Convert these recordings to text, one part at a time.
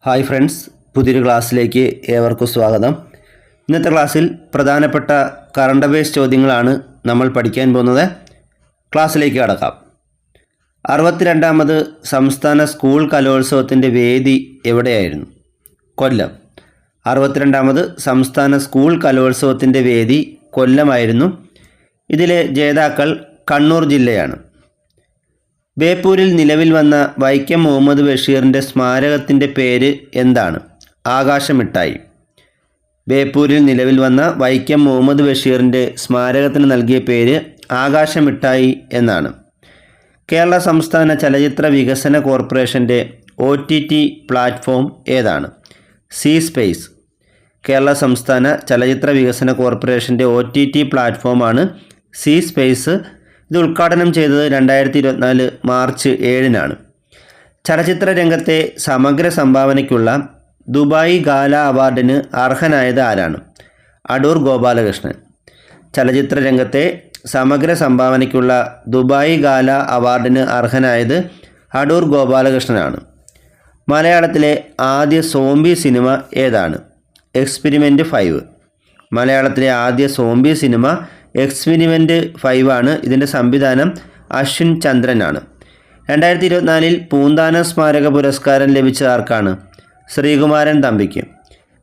Hi friends, പുതിയൊരു ക്ലാസ്സിലേക്ക് ഏവർക്കും സ്വാഗതം. ഇന്നത്തെ ക്ലാസ്സിൽ പ്രധാനപ്പെട്ട കറണ്ട് അഫയേഴ്സ് ചോദ്യങ്ങളാണ് നമ്മൾ പഠിക്കാൻ പോകുന്നത്. ക്ലാസ്സിലേക്ക് കടക്കാം. 62ാമത് സംസ്ഥാന സ്കൂൾ കലോത്സവത്തിൻ്റെ വേദി എവിടെയായിരുന്നു? കൊല്ലം. 62ാമത് സംസ്ഥാന സ്കൂൾ കലോത്സവത്തിൻ്റെ വേദി കൊല്ലമായിരുന്നു. ഇതിലെ ജേതാക്കൾ കണ്ണൂർ ജില്ലയാണ്. ബേപ്പൂരിൽ നിലവിൽ വന്ന വൈക്കം മുഹമ്മദ് ബഷീറിൻ്റെ സ്മാരകത്തിൻ്റെ പേര് എന്താണ്? ആകാശമിഠായി. ബേപ്പൂരിൽ നിലവിൽ വന്ന വൈക്കം മുഹമ്മദ് ബഷീറിൻ്റെ സ്മാരകത്തിന് നൽകിയ പേര് ആകാശമിഠായി എന്നാണ്. കേരള സംസ്ഥാന ചലച്ചിത്ര വികസന കോർപ്പറേഷൻ്റെ OTT പ്ലാറ്റ്ഫോം ഏതാണ്? C space. കേരള സംസ്ഥാന ചലച്ചിത്ര വികസന കോർപ്പറേഷൻ്റെ OTT പ്ലാറ്റ്ഫോമാണ് സി സ്പേസ്. ഇത് ഉദ്ഘാടനം ചെയ്തത് 2024 മാർച്ച് 7-നാണ്. ചലച്ചിത്ര രംഗത്തെ സമഗ്ര സംഭാവനയ്ക്കുള്ള ദുബായ് ഗാല അവാർഡിന് അർഹനായത് ആരാണ്? അടൂർ ഗോപാലകൃഷ്ണൻ. ചലച്ചിത്ര രംഗത്തെ സമഗ്ര സംഭാവനയ്ക്കുള്ള ദുബായ് ഗാല അവാർഡിന് അർഹനായത് അടൂർ ഗോപാലകൃഷ്ണനാണ്. മലയാളത്തിലെ ആദ്യ സോംബി സിനിമ ഏതാണ്? എക്സ്പെരിമെൻ്റ് 5. മലയാളത്തിലെ ആദ്യ സോംബി സിനിമ എക്സ്പെരിമെൻ്റ് 5 ആണ്. ഇതിൻ്റെ സംവിധാനം അശ്വിൻ ചന്ദ്രനാണ്. 2024 പൂന്താനം സ്മാരക പുരസ്കാരം ലഭിച്ച ആർക്കാണ്? ശ്രീകുമാരൻ തമ്പിക്ക്.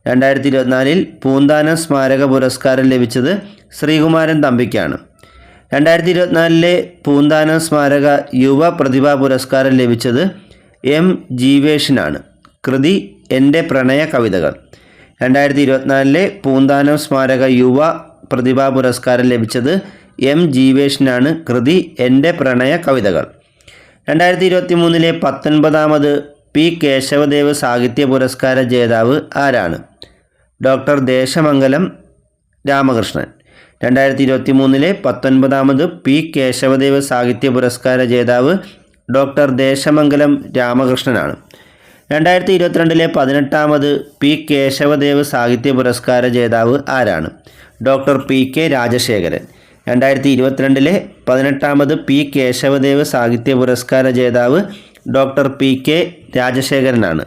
2024 പൂന്താനം സ്മാരക പുരസ്കാരം ലഭിച്ചത് ശ്രീകുമാരൻ തമ്പിക്കാണ്. 2024 പൂന്താനം സ്മാരക യുവ പ്രതിഭാ പുരസ്കാരം ലഭിച്ചത് M ജീവേഷിനാണ്. കൃതി എൻ്റെ പ്രണയ കവിതകൾ. 2024 പൂന്താനം സ്മാരക യുവ പ്രതിഭാ പുരസ്കാരം ലഭിച്ചത് M ജീവേഷിനാണ്. കൃതി എൻ്റെ പ്രണയ കവിതകൾ. 2023 19ാമത് P കേശവദേവ് സാഹിത്യ പുരസ്കാര ജേതാവ് ആരാണ്? ഡോക്ടർ ദേശമംഗലം രാമകൃഷ്ണൻ. 2023 19ാമത് P കേശവദേവ് സാഹിത്യ പുരസ്കാര ജേതാവ് ഡോക്ടർ ദേശമംഗലം രാമകൃഷ്ണനാണ്. 2022 18ാമത് P കേശവദേവ് സാഹിത്യ പുരസ്കാര ജേതാവ് ആരാണ്? Doctor PK Rajasekharan. 2022 18ാമത് P കേശവദേവ് സാഹിത്യ പുരസ്കാര ജേതാവ് ഡോക്ടർ PK രാജശേഖരനാണ്.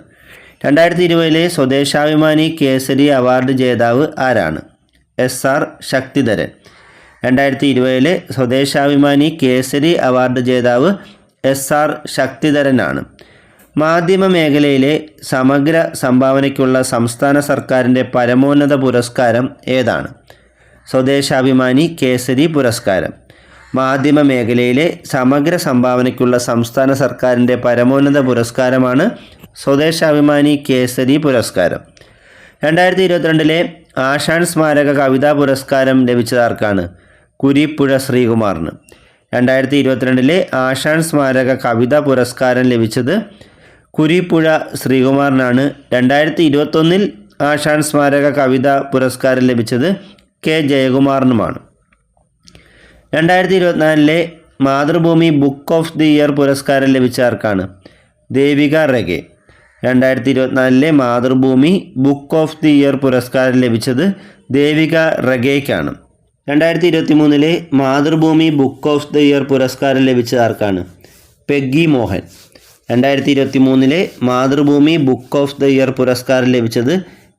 2020 സ്വദേശാഭിമാനി കേസരി അവാർഡ് ജേതാവ് ആരാണ്? SR ശക്തിധരൻ. 2020 സ്വദേശാഭിമാനി കേസരി അവാർഡ് ജേതാവ് SR ശക്തിധരനാണ്. മാധ്യമ മേഖലയിലെ സമഗ്ര സംഭാവനയ്ക്കുള്ള സംസ്ഥാന സർക്കാരിൻ്റെ പരമോന്നത പുരസ്കാരം ഏതാണ്? സ്വദേശാഭിമാനി കേസരി പുരസ്കാരം. മാധ്യമ മേഖലയിലെ സമഗ്ര സംഭാവനയ്ക്കുള്ള സംസ്ഥാന സർക്കാരിൻ്റെ പരമോന്നത പുരസ്കാരമാണ് സ്വദേശാഭിമാനി കേസരി പുരസ്കാരം. 2022 ആശാൻ സ്മാരക കവിതാ പുരസ്കാരം ലഭിച്ചതാർക്കാണ്? കുരിപ്പുഴ ശ്രീകുമാറിന്. 2022 ആശാൻ സ്മാരക കവിതാ പുരസ്കാരം ലഭിച്ചത് കുരിപ്പുഴ ശ്രീകുമാറിനാണ്. 2021 ആശാൻ സ്മാരക കവിതാ പുരസ്കാരം ലഭിച്ചത് K ജയകുമാറിനുമാണ്. 2024 Mathrubhumi book of the year പുരസ്കാരം ലഭിച്ച ആർക്കാണ്? Devika Rege. 2024 Mathrubhumi book of the year പുരസ്കാരം ലഭിച്ചത് ദേവിക റെഗയ്ക്കാണ്. 2023 Mathrubhumi book of the year പുരസ്കാരം ലഭിച്ച ആർക്കാണ്? Peggy Mohan. 2023 Mathrubhumi book of the year പുരസ്കാരം ലഭിച്ചത്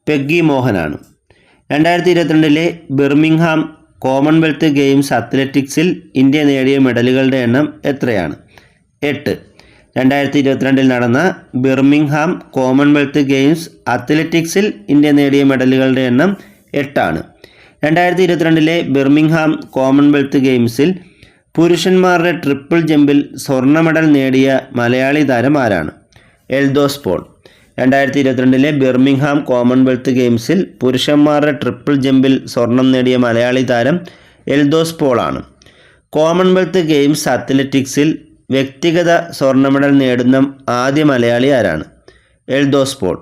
പെഗ്ഗി മോഹനാണ്. 2022 ബിർമിംഗ്ഹാം കോമൺവെൽത്ത് ഗെയിംസ് അത്ലറ്റിക്സിൽ ഇന്ത്യ നേടിയ മെഡലുകളുടെ എണ്ണം എത്രയാണ്? 8. 2022 നടന്ന ബിർമിംഗ്ഹാം കോമൺവെൽത്ത് ഗെയിംസ് അത്ലറ്റിക്സിൽ ഇന്ത്യ നേടിയ മെഡലുകളുടെ എണ്ണം 8 ആണ്. 2022 ബിർമിംഗ്ഹാം കോമൺവെൽത്ത് ഗെയിംസിൽ പുരുഷന്മാരുടെ ട്രിപ്പിൾ ജമ്പിൽ സ്വർണ്ണ മെഡൽ നേടിയ മലയാളി താരം ആരാണ്? എൽദോസ് പോൾ. 2022 ബിർമിംഗ്ഹാം കോമൺവെൽത്ത് ഗെയിംസിൽ പുരുഷന്മാരുടെ ട്രിപ്പിൾ ജമ്പിൽ സ്വർണം നേടിയ മലയാളി താരം എൽദോസ് പോൾ ആണ്. കോമൺവെൽത്ത് ഗെയിംസ് അത്ലറ്റിക്സിൽ വ്യക്തിഗത സ്വർണ്ണ മെഡൽ നേടുന്ന ആദ്യ മലയാളി ആരാണ്? എൽദോസ് പോൾ.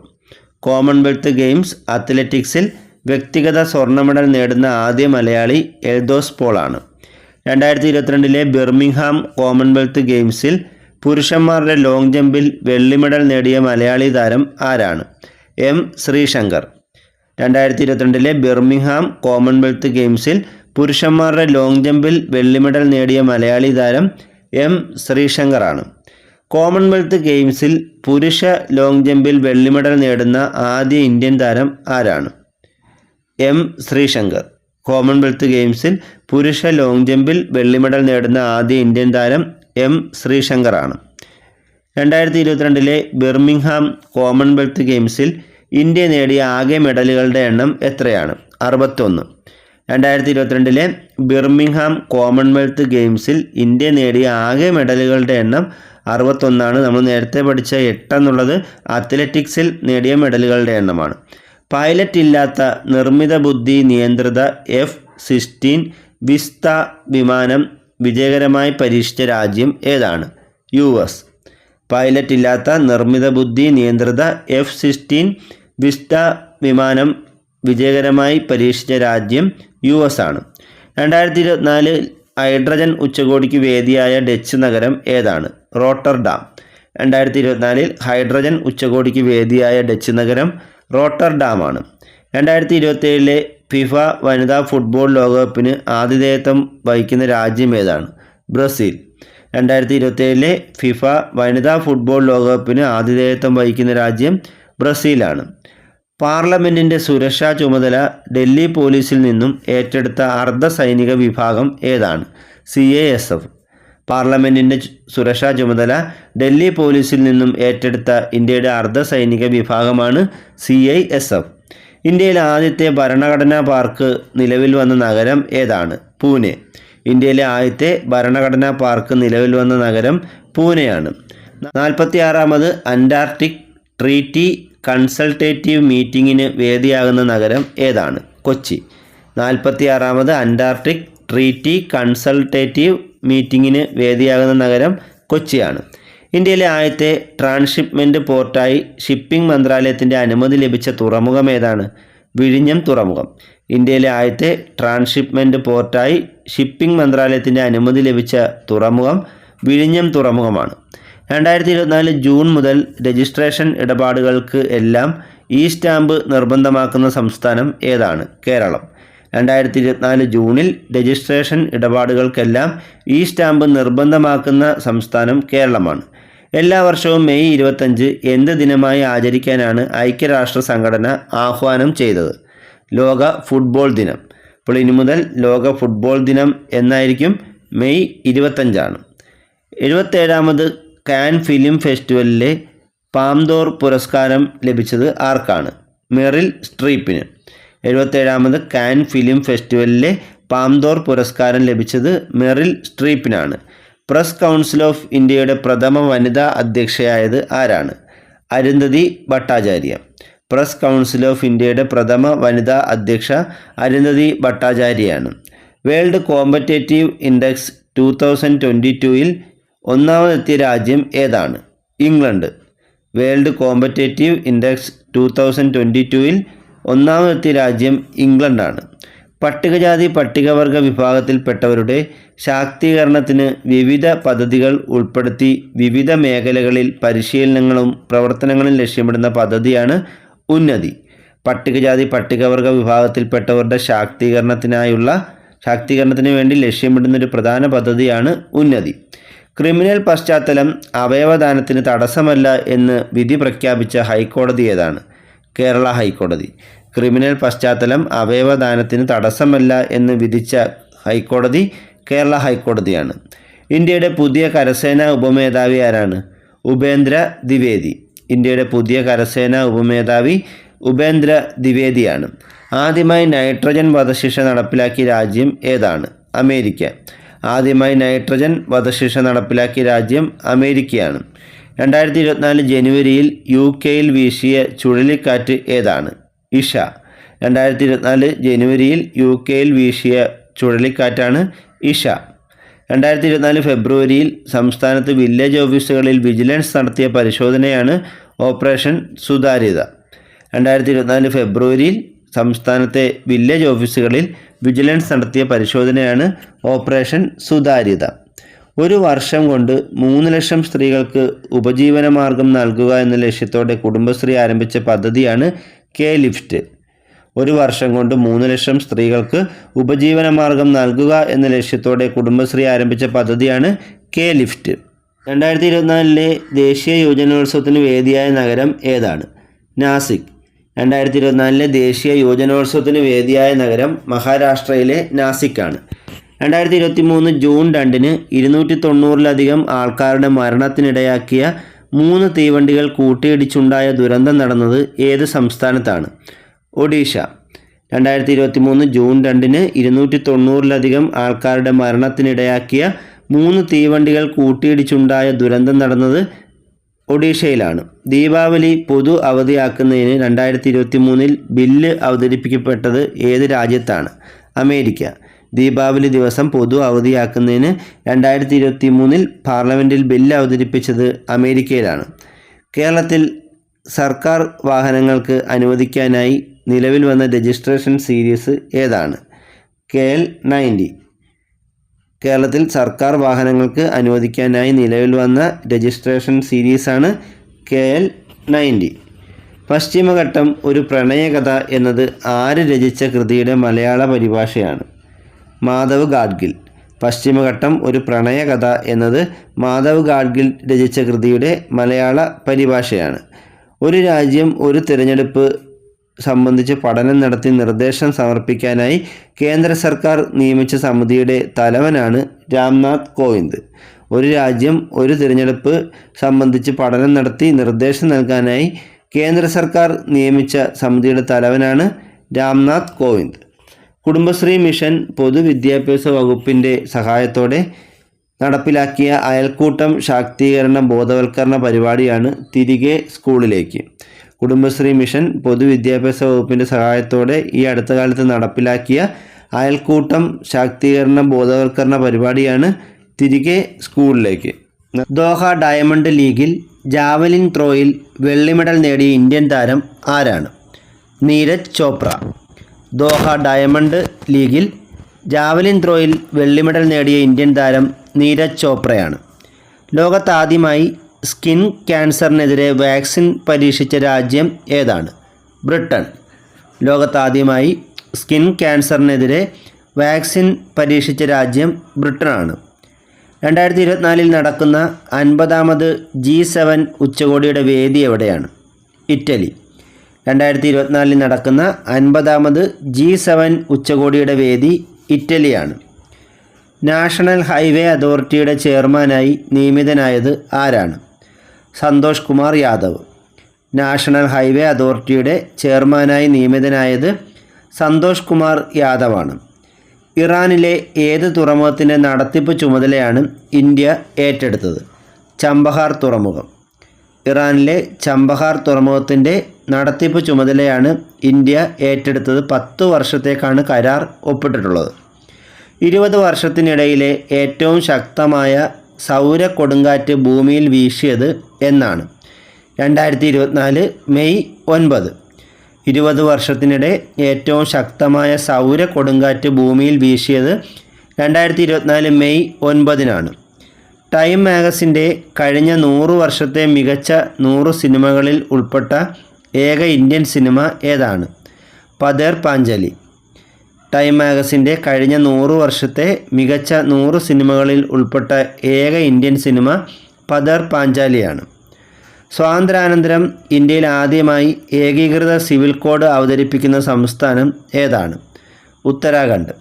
കോമൺവെൽത്ത് ഗെയിംസ് അത്ലറ്റിക്സിൽ വ്യക്തിഗത സ്വർണ്ണ മെഡൽ നേടുന്ന ആദ്യ മലയാളി എൽദോസ് പോൾ ആണ്. 2022 ബിർമിംഗ്ഹാം കോമൺവെൽത്ത് ഗെയിംസിൽ പുരുഷന്മാരുടെ ലോങ് ജമ്പിൽ വെള്ളി മെഡൽ നേടിയ മലയാളി താരം ആരാണ്? M ശ്രീശങ്കർ. 2022 ബിർമിംഗ്ഹാം കോമൺവെൽത്ത് ഗെയിംസിൽ പുരുഷന്മാരുടെ ലോങ് ജമ്പിൽ വെള്ളി മെഡൽ നേടിയ മലയാളി താരം M ശ്രീശങ്കറാണ്. കോമൺവെൽത്ത് ഗെയിംസിൽ പുരുഷ ലോങ് ജമ്പിൽ വെള്ളി മെഡൽ നേടുന്ന ആദ്യ ഇന്ത്യൻ താരം ആരാണ്? എം ശ്രീശങ്കർ. കോമൺവെൽത്ത് ഗെയിംസിൽ പുരുഷ ലോങ് ജമ്പിൽ വെള്ളി മെഡൽ നേടുന്ന ആദ്യ ഇന്ത്യൻ താരം എം ശ്രീശങ്കറാണ്. 2022 ബിർമിംഗ്ഹാം കോമൺവെൽത്ത് ഗെയിംസിൽ ഇന്ത്യ നേടിയ ആകെ മെഡലുകളുടെ എണ്ണം എത്രയാണ്? 61. 2022 ബിർമിംഗ്ഹാം കോമൺവെൽത്ത് ഗെയിംസിൽ ഇന്ത്യ നേടിയ ആകെ മെഡലുകളുടെ എണ്ണം 61. നമ്മൾ നേരത്തെ പഠിച്ച 8 എന്നുള്ളത് അത്ലറ്റിക്സിൽ നേടിയ മെഡലുകളുടെ എണ്ണമാണ്. പൈലറ്റ് ഇല്ലാത്ത നിർമ്മിത ബുദ്ധി നിയന്ത്രിത F-16 വിസ്ത വിമാനം വിജയകരമായി പരീക്ഷിച്ച രാജ്യം ഏതാണ്? US. പൈലറ്റ് ഇല്ലാത്ത നിർമ്മിത ബുദ്ധി നിയന്ത്രിത F-16 വിസ്ത വിമാനം വിജയകരമായി പരീക്ഷിച്ച രാജ്യം US ആണ്. 2024 ഹൈഡ്രജൻ ഉച്ചകോടിക്ക് വേദിയായ ഡച്ച് നഗരം ഏതാണ്? റോട്ടർഡാം. 2024 ഹൈഡ്രജൻ ഉച്ചകോടിക്ക് വേദിയായ ഡച്ച് നഗരം റോട്ടർഡാമാണ്. 2027 ഫിഫ വനിതാ ഫുട്ബോൾ ലോകകപ്പിന് ആതിഥേയത്വം വഹിക്കുന്ന രാജ്യം ഏതാണ്? ബ്രസീൽ. 2027 ഫിഫ വനിതാ ഫുട്ബോൾ ലോകകപ്പിന് ആതിഥേയത്വം വഹിക്കുന്ന രാജ്യം ബ്രസീലാണ്. പാർലമെൻറ്റിൻ്റെ സുരക്ഷാ ചുമതല ഡൽഹി പോലീസിൽ നിന്നും ഏറ്റെടുത്ത അർദ്ധ സൈനിക വിഭാഗം ഏതാണ്? CISF. പാർലമെൻറ്റിൻ്റെ സുരക്ഷാ ചുമതല ഡൽഹി പോലീസിൽ നിന്നും ഏറ്റെടുത്ത ഇന്ത്യയുടെ അർദ്ധ സൈനിക വിഭാഗമാണ് CISF. ഇന്ത്യയിലെ ആദ്യത്തെ ഭരണഘടനാ പാർക്ക് നിലവിൽ വന്ന നഗരം ഏതാണ്? പൂനെ. ഇന്ത്യയിലെ ആദ്യത്തെ ഭരണഘടനാ പാർക്ക് നിലവിൽ വന്ന നഗരം പൂനെയാണ്. 46ാമത് അന്റാർട്ടിക് ട്രീറ്റി കൺസൾട്ടേറ്റീവ് മീറ്റിങ്ങിന് വേദിയാകുന്ന നഗരം ഏതാണ്? കൊച്ചി. 46ാമത് അന്റാർട്ടിക് ട്രീറ്റി കൺസൾട്ടേറ്റീവ് മീറ്റിങ്ങിന് വേദിയാകുന്ന നഗരം കൊച്ചിയാണ്. ഇന്ത്യയിലെ ആദ്യത്തെ ട്രാൻസ്ഷിപ്മെൻറ്റ് പോർട്ടായി ഷിപ്പിംഗ് മന്ത്രാലയത്തിൻ്റെ അനുമതി ലഭിച്ച തുറമുഖം ഏതാണ്? വിഴിഞ്ഞം തുറമുഖം. ഇന്ത്യയിലെ ആദ്യത്തെ ട്രാൻസ്ഷിപ്മെൻറ്റ് പോർട്ടായി ഷിപ്പിംഗ് മന്ത്രാലയത്തിൻ്റെ അനുമതി ലഭിച്ച തുറമുഖം വിഴിഞ്ഞം തുറമുഖമാണ്. 2024 ജൂൺ മുതൽ രജിസ്ട്രേഷൻ ഇടപാടുകൾക്ക് എല്ലാം ഇ സ്റ്റാമ്പ് നിർബന്ധമാക്കുന്ന സംസ്ഥാനം ഏതാണ്? കേരളം. 2024 ജൂണിൽ രജിസ്ട്രേഷൻ ഇടപാടുകൾക്കെല്ലാം ഇ സ്റ്റാമ്പ് നിർബന്ധമാക്കുന്ന സംസ്ഥാനം കേരളമാണ്. എല്ലാ വർഷവും മെയ് 25 എന്ത് ദിനമായി ആചരിക്കാനാണ് ഐക്യരാഷ്ട്ര സംഘടന ആഹ്വാനം ചെയ്തത്? ലോക ഫുട്ബോൾ ദിനം. അപ്പോൾ ഇനി മുതൽ ലോക ഫുട്ബോൾ ദിനം എന്നായിരിക്കും, മെയ് 25. 77ാമത് കാൻ ഫിലിം ഫെസ്റ്റിവലിലെ പാംദോർ പുരസ്കാരം ലഭിച്ചത് ആർക്കാണ്? മെറിൽ സ്ട്രീപ്പിന്. 77ാമത് കാൻ ഫിലിം ഫെസ്റ്റിവലിലെ പാംദോർ പുരസ്കാരം ലഭിച്ചത് മെറിൽ സ്ട്രീപ്പിനാണ്. പ്രസ് കൗൺസിൽ ഓഫ് ഇന്ത്യയുടെ പ്രഥമ വനിതാ അധ്യക്ഷയായത് ആരാണ്? Arundhati Bhattacharya. Press council of ഇന്ത്യയുടെ പ്രഥമ വനിതാ അധ്യക്ഷ അരുന്ധതി ഭട്ടാചാര്യയാണ്. വേൾഡ് കോമ്പറ്റേറ്റീവ് ഇൻഡെക്സ് 2022 ഒന്നാമതെത്തിയ രാജ്യം ഏതാണ്? ഇംഗ്ലണ്ട്. വേൾഡ് കോമ്പറ്റേറ്റീവ് ഇൻഡെക്സ് 2022 ഒന്നാമതെത്തിയ രാജ്യം ഇംഗ്ലണ്ടാണ്. പട്ടികജാതി പട്ടികവർഗ വിഭാഗത്തിൽപ്പെട്ടവരുടെ ശാക്തീകരണത്തിന് വിവിധ പദ്ധതികൾ ഉൾപ്പെടുത്തി വിവിധ മേഖലകളിൽ പരിശീലനങ്ങളും പ്രവർത്തനങ്ങളും ലക്ഷ്യമിടുന്ന പദ്ധതിയാണ് ഉന്നതി. പട്ടികജാതി പട്ടികവർഗ വിഭാഗത്തിൽപ്പെട്ടവരുടെ ശാക്തീകരണത്തിന് വേണ്ടി ലക്ഷ്യമിടുന്നൊരു പ്രധാന പദ്ധതിയാണ് ഉന്നതി. ക്രിമിനൽ പശ്ചാത്തലം അവയവദാനത്തിന് തടസ്സമല്ല എന്ന് വിധി പ്രഖ്യാപിച്ച ഹൈക്കോടതി ഏതാണ്? കേരള ഹൈക്കോടതി. ക്രിമിനൽ പശ്ചാത്തലം അവയവദാനത്തിന് തടസ്സമല്ല എന്ന് വിധിച്ച ഹൈക്കോടതി കേരള ഹൈക്കോടതിയാണ്. ഇന്ത്യയുടെ പുതിയ കരസേനാ ഉപമേധാവി ആരാണ്? ഉപേന്ദ്ര ദ്വിവേദി. ഇന്ത്യയുടെ പുതിയ കരസേനാ ഉപമേധാവി ഉപേന്ദ്ര ദ്വിവേദിയാണ്. ആദ്യമായി നൈട്രജൻ വധശിക്ഷ നടപ്പിലാക്കിയ രാജ്യം ഏതാണ്? അമേരിക്ക. ആദ്യമായി നൈട്രജൻ വധശിക്ഷ നടപ്പിലാക്കിയ രാജ്യം അമേരിക്കയാണ്. 2024 ജനുവരിയിൽ UK-യിൽ വീശിയ ചുഴലിക്കാറ്റ് ഏതാണ്? ഇഷ. 2024 ജനുവരിയിൽ UK-യിൽ വീശിയ ചുഴലിക്കാറ്റാണ് ഇഷ. 2024 ഫെബ്രുവരിയിൽ സംസ്ഥാനത്ത് വില്ലേജ് ഓഫീസുകളിൽ വിജിലൻസ് നടത്തിയ പരിശോധനയാണ് ഓപ്പറേഷൻ സുതാര്യത. 2024 ഫെബ്രുവരിയിൽ സംസ്ഥാനത്തെ വില്ലേജ് ഓഫീസുകളിൽ വിജിലൻസ് നടത്തിയ പരിശോധനയാണ് ഓപ്പറേഷൻ സുതാര്യത. ഒരു വർഷം കൊണ്ട് 3 ലക്ഷം സ്ത്രീകൾക്ക് ഉപജീവനമാർഗം നൽകുക എന്ന ലക്ഷ്യത്തോടെ കുടുംബശ്രീ ആരംഭിച്ച പദ്ധതിയാണ് K-ലിഫ്റ്റ്. ഒരു വർഷം കൊണ്ട് 3 ലക്ഷം സ്ത്രീകൾക്ക് ഉപജീവനമാർഗം നൽകുക എന്ന ലക്ഷ്യത്തോടെ കുടുംബശ്രീ ആരംഭിച്ച പദ്ധതിയാണ് K-ലിഫ്റ്റ്. 2024 ദേശീയ യുവജനോത്സവത്തിന് വേദിയായ നഗരം ഏതാണ്? നാസിക്. 2024 ദേശീയ യുവജനോത്സവത്തിന് വേദിയായ നഗരം മഹാരാഷ്ട്രയിലെ നാസിക്കാണ്. 2023 ജൂൺ 2-ന് 290-ലധികം ആൾക്കാരുടെ മരണത്തിനിടയാക്കിയ 3 തീവണ്ടികൾ കൂട്ടിയിടിച്ചുണ്ടായ ദുരന്തം നടന്നത് ഏത് സംസ്ഥാനത്താണ്? ഒഡീഷ. 2023 ജൂൺ 2-ന് 290-ലധികം ആൾക്കാരുടെ മരണത്തിനിടയാക്കിയ 3 തീവണ്ടികൾ കൂട്ടിയിടിച്ചുണ്ടായ ദുരന്തം നടന്നത് ഒഡീഷയിലാണ്. ദീപാവലി പൊതു അവധിയാക്കുന്നതിന് 2023 ബില്ല് അവതരിപ്പിക്കപ്പെട്ടത് ഏത് രാജ്യത്താണ്? അമേരിക്ക. ദീപാവലി ദിവസം പൊതു അവധിയാക്കുന്നതിന് 2023 പാർലമെൻറ്റിൽ ബില്ല് അവതരിപ്പിച്ചത് അമേരിക്കയിലാണ്. കേരളത്തിൽ സർക്കാർ വാഹനങ്ങൾക്ക് അനുവദിക്കാനായി നിലവിൽ വന്ന രജിസ്ട്രേഷൻ സീരീസ് ഏതാണ്? KL90. കേരളത്തിൽ സർക്കാർ വാഹനങ്ങൾക്ക് അനുവദിക്കാനായി നിലവിൽ വന്ന രജിസ്ട്രേഷൻ സീരീസാണ് KL90. പശ്ചിമഘട്ടം ഒരു പ്രണയകഥ എന്നത് ആര് രചിച്ച കൃതിയുടെ മലയാള പരിഭാഷയാണ്? മാധവ് ഗാഡ്ഗിൽ. പശ്ചിമഘട്ടം ഒരു പ്രണയകഥ എന്നത് മാധവ് ഗാഡ്ഗിൽ രചിച്ച കൃതിയുടെ മലയാള പരിഭാഷയാണ്. ഒരു രാജ്യം ഒരു തിരഞ്ഞെടുപ്പ് സംബന്ധിച്ച് പഠനം നടത്തി നിർദ്ദേശം സമർപ്പിക്കാനായി കേന്ദ്ര സർക്കാർ നിയമിച്ച സമിതിയുടെ തലവനാണ് രാംനാഥ് കോവിന്ദ്. ഒരു രാജ്യം ഒരു തിരഞ്ഞെടുപ്പ് സംബന്ധിച്ച് പഠനം നടത്തി നിർദ്ദേശം നൽകാനായി കേന്ദ്ര സർക്കാർ നിയമിച്ച സമിതിയുടെ തലവനാണ് രാംനാഥ് കോവിന്ദ്. കുടുംബശ്രീ മിഷൻ പൊതുവിദ്യാഭ്യാസ വകുപ്പിൻ്റെ സഹായത്തോടെ നടപ്പിലാക്കിയ അയൽക്കൂട്ടം ശാക്തീകരണ ബോധവൽക്കരണ പരിപാടിയാണ് തിരികെ സ്കൂളിലേക്ക്. കുടുംബശ്രീ മിഷൻ പൊതുവിദ്യാഭ്യാസ വകുപ്പിൻ്റെ സഹായത്തോടെ ഈ അടുത്ത കാലത്ത് നടപ്പിലാക്കിയ അയൽക്കൂട്ടം ശാക്തീകരണ ബോധവൽക്കരണ പരിപാടിയാണ് തിരികെ സ്കൂളിലേക്ക്. ദോഹ ഡയമണ്ട് ലീഗിൽ ജാവലിൻ ത്രോയിൽ വെള്ളി മെഡൽ നേടിയ ഇന്ത്യൻ താരം ആരാണ്? നീരജ് ചോപ്ര. ദോഹ ഡയമണ്ട് ലീഗിൽ ജാവലിൻ ത്രോയിൽ വെള്ളി മെഡൽ നേടിയ ഇന്ത്യൻ താരം നീരജ് ചോപ്രയാണ്. ലോകത്താദ്യമായി സ്കിൻ ക്യാൻസറിനെതിരെ വാക്സിൻ പരീക്ഷിച്ച രാജ്യം ഏതാണ്? ബ്രിട്ടൻ. ലോകത്താദ്യമായി സ്കിൻ ക്യാൻസറിനെതിരെ വാക്സിൻ പരീക്ഷിച്ച രാജ്യം ബ്രിട്ടനാണ്. 2024 നടക്കുന്ന 50ാമത് G7 ഉച്ചകോടിയുടെ വേദി എവിടെയാണ്? ഇറ്റലി. 2024 നടക്കുന്ന 50ാമത് G7 ഉച്ചകോടിയുടെ വേദി ഇറ്റലിയാണ്. നാഷണൽ ഹൈവേ അതോറിറ്റിയുടെ ചെയർമാനായി നിയമിതനായത് ആരാണ്? സന്തോഷ് കുമാർ യാദവ്. നാഷണൽ ഹൈവേ അതോറിറ്റിയുടെ ചെയർമാനായി നിയമിതനായത് സന്തോഷ് കുമാർ യാദവാണ്. ഇറാനിലെ ഏത് തുറമുഖത്തിൻ്റെ നടത്തിപ്പ് ചുമതലയാണ് ഇന്ത്യ ഏറ്റെടുത്തത്? ചമ്പഹാർ തുറമുഖം. ഇറാനിലെ ചമ്പഹാർ തുറമുഖത്തിൻ്റെ നടത്തിപ്പ് ചുമതലയാണ് ഇന്ത്യ ഏറ്റെടുത്തത്. 10 വർഷത്തേക്കാണ് കരാർ ഒപ്പിട്ടിട്ടുള്ളത്. 20 വർഷത്തിനിടയിലെ ഏറ്റവും ശക്തമായ സൗര കൊടുങ്കാറ്റ് ഭൂമിയിൽ വീശിയത് എന്നാണ്? 2024 മെയ് 9. 20 വർഷത്തിനിടെ ഏറ്റവും ശക്തമായ സൗര കൊടുങ്കാറ്റ് ഭൂമിയിൽ വീശിയത് 2024 മെയ് 9-നാണ്. ടൈം മാഗസിൻ്റെ കഴിഞ്ഞ 100 വർഷത്തെ മികച്ച 100 സിനിമകളിൽ ഉൾപ്പെട്ട ഏക ഇന്ത്യൻ സിനിമ ഏതാണ്? പതേർ പാഞ്ചാലി. ടൈം മാഗസിൻ്റെ കഴിഞ്ഞ 100 വർഷത്തെ മികച്ച 100 സിനിമകളിൽ ഉൾപ്പെട്ട ഏക ഇന്ത്യൻ സിനിമ പതേർ പാഞ്ചാലിയാണ്. സ്വാതന്ത്ര്യാനന്തരം ഇന്ത്യയിൽ ആദ്യമായി ഏകീകൃത സിവിൽ കോഡ് അവതരിപ്പിക്കുന്ന സംസ്ഥാനം ഏതാണ്? ഉത്തരാഖണ്ഡ്.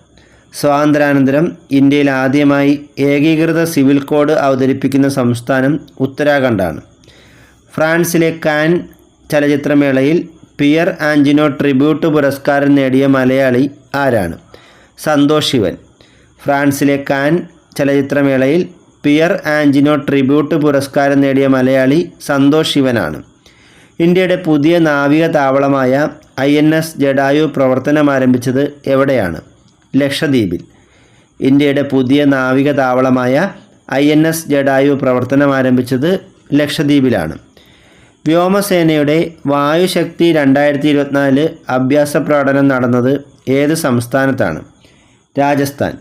സ്വാതന്ത്ര്യാനന്തരം ഇന്ത്യയിൽ ആദ്യമായി ഏകീകൃത സിവിൽ കോഡ് അവതരിപ്പിക്കുന്ന സംസ്ഥാനം ഉത്തരാഖണ്ഡാണ്. ഫ്രാൻസിലെ കാൻ ചലച്ചിത്രമേളയിൽ പിയർ ആഞ്ചിനോ ട്രിബ്യൂട്ട് പുരസ്കാരം നേടിയ മലയാളി ആരാണ്? സന്തോഷ് ശിവൻ. ഫ്രാൻസിലെ കാൻ ചലച്ചിത്രമേളയിൽ പിയർ ആഞ്ചിനോ ട്രിബ്യൂട്ട് പുരസ്കാരം നേടിയ മലയാളി സന്തോഷ് ശിവനാണ്. ഇന്ത്യയുടെ പുതിയ നാവിക താവളമായ INS ജഡായു പ്രവർത്തനമാരംഭിച്ചത് എവിടെയാണ്? ലക്ഷദ്വീപിൽ. ഇന്ത്യയുടെ പുതിയ നാവിക താവളമായ INS ജഡായു പ്രവർത്തനമാരംഭിച്ചത് ലക്ഷദ്വീപിലാണ്. വ്യോമസേനയുടെ വായുശക്തി 2024 അഭ്യാസ പ്രകടനം നടന്നത് ഏത് സംസ്ഥാനത്താണ്? രാജസ്ഥാൻ.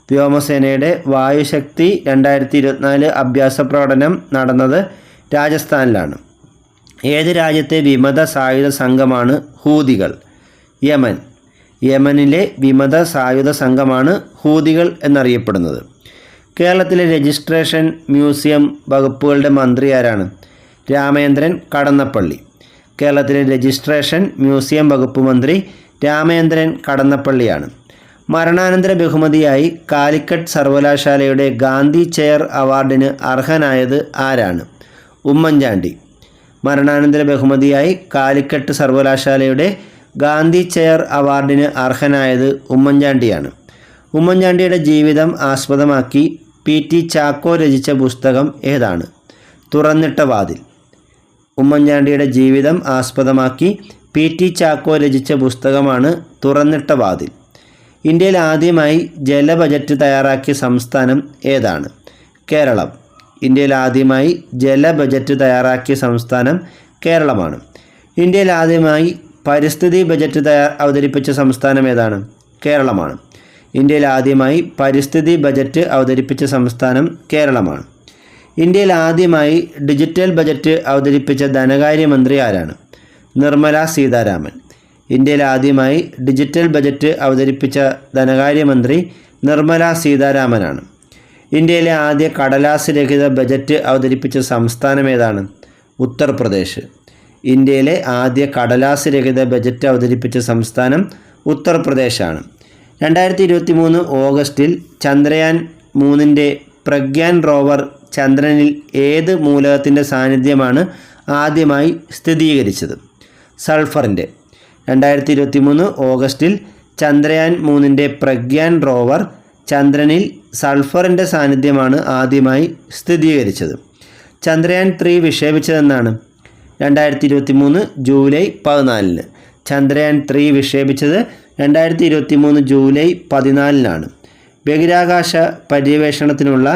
വ്യോമസേനയുടെ വായുശക്തി 2024 അഭ്യാസ പ്രകടനം നടന്നത് രാജസ്ഥാനിലാണ്. ഏത് രാജ്യത്തെ വിമത സായുധ സംഘമാണ് ഹൂതികൾ? യമൻ. യമനിലെ വിമത സായുധ സംഘമാണ് ഹൂതികൾ എന്നറിയപ്പെടുന്നത്. കേരളത്തിലെ രജിസ്ട്രേഷൻ മ്യൂസിയം വകുപ്പുകളുടെ മന്ത്രി ആരാണ്? രാമചന്ദ്രൻ കടന്നപ്പള്ളി. കേരളത്തിലെ രജിസ്ട്രേഷൻ മ്യൂസിയം വകുപ്പ് മന്ത്രി രാമചന്ദ്രൻ കടന്നപ്പള്ളിയാണ്. മരണാനന്തര ബഹുമതിയായി കാലിക്കറ്റ് സർവകലാശാലയുടെ ഗാന്ധി ചെയർ അവാർഡിന് അർഹനായത് ആരാണ്? ഉമ്മൻചാണ്ടി. മരണാനന്തര ബഹുമതിയായി കാലിക്കറ്റ് സർവകലാശാലയുടെ ഗാന്ധി ചെയർ അവാർഡിന് അർഹനായത് ഉമ്മൻചാണ്ടിയാണ്. ഉമ്മൻചാണ്ടിയുടെ ജീവിതം ആസ്പദമാക്കി PT ചാക്കോ രചിച്ച പുസ്തകം ഏതാണ്? തുറന്നിട്ട വാതിൽ. ഉമ്മൻചാണ്ടിയുടെ ജീവിതം ആസ്പദമാക്കി PT ചാക്കോ രചിച്ച പുസ്തകമാണ് തുറന്നിട്ട വാതിൽ. ഇന്ത്യയിൽ ആദ്യമായി ജല ബജറ്റ് തയ്യാറാക്കിയ സംസ്ഥാനം ഏതാണ്? കേരളം. ഇന്ത്യയിൽ ആദ്യമായി ജല ബജറ്റ് തയ്യാറാക്കിയ സംസ്ഥാനം കേരളമാണ്. ഇന്ത്യയിൽ ആദ്യമായി പരിസ്ഥിതി ബജറ്റ് അവതരിപ്പിച്ച സംസ്ഥാനം ഏതാണ്? കേരളമാണ്. ഇന്ത്യയിൽ ആദ്യമായി പരിസ്ഥിതി ബജറ്റ് അവതരിപ്പിച്ച സംസ്ഥാനം കേരളമാണ്. ഇന്ത്യയിൽ ആദ്യമായി ഡിജിറ്റൽ ബജറ്റ് അവതരിപ്പിച്ച ധനകാര്യമന്ത്രി ആരാണ്? നിർമ്മല സീതാരാമൻ. ഇന്ത്യയിൽ ആദ്യമായി ഡിജിറ്റൽ ബജറ്റ് അവതരിപ്പിച്ച ധനകാര്യമന്ത്രി നിർമ്മല സീതാരാമനാണ്. ഇന്ത്യയിലെ ആദ്യ കടലാസ് രഹിത ബജറ്റ് അവതരിപ്പിച്ച സംസ്ഥാനം ഏതാണ്? ഉത്തർപ്രദേശ്. ഇന്ത്യയിലെ ആദ്യ കടലാസ് രഹിത ബജറ്റ് അവതരിപ്പിച്ച സംസ്ഥാനം ഉത്തർപ്രദേശാണ്. 2023 ഓഗസ്റ്റിൽ ചന്ദ്രയാൻ 3ൻ്റെ പ്രഗ്യാൻ റോവർ ചന്ദ്രനിൽ ഏത് മൂലകത്തിൻ്റെ സാന്നിധ്യമാണ് ആദ്യമായി സ്ഥിരീകരിച്ചത്? സൾഫറിൻ്റെ. 2023 ഓഗസ്റ്റിൽ ചന്ദ്രയാൻ 3ൻ്റെ പ്രഗ്യാൻ റോവർ ചന്ദ്രനിൽ സൾഫറിൻ്റെ സാന്നിധ്യമാണ് ആദ്യമായി സ്ഥിരീകരിച്ചത്. ചന്ദ്രയാൻ 3 വിക്ഷേപിച്ചതെന്നാണ്? 2023 ജൂലൈ 14. ചന്ദ്രയാൻ 3 വിക്ഷേപിച്ചത് 2023 ജൂലൈ 14 ബഹിരാകാശ പര്യവേഷണത്തിനുള്ള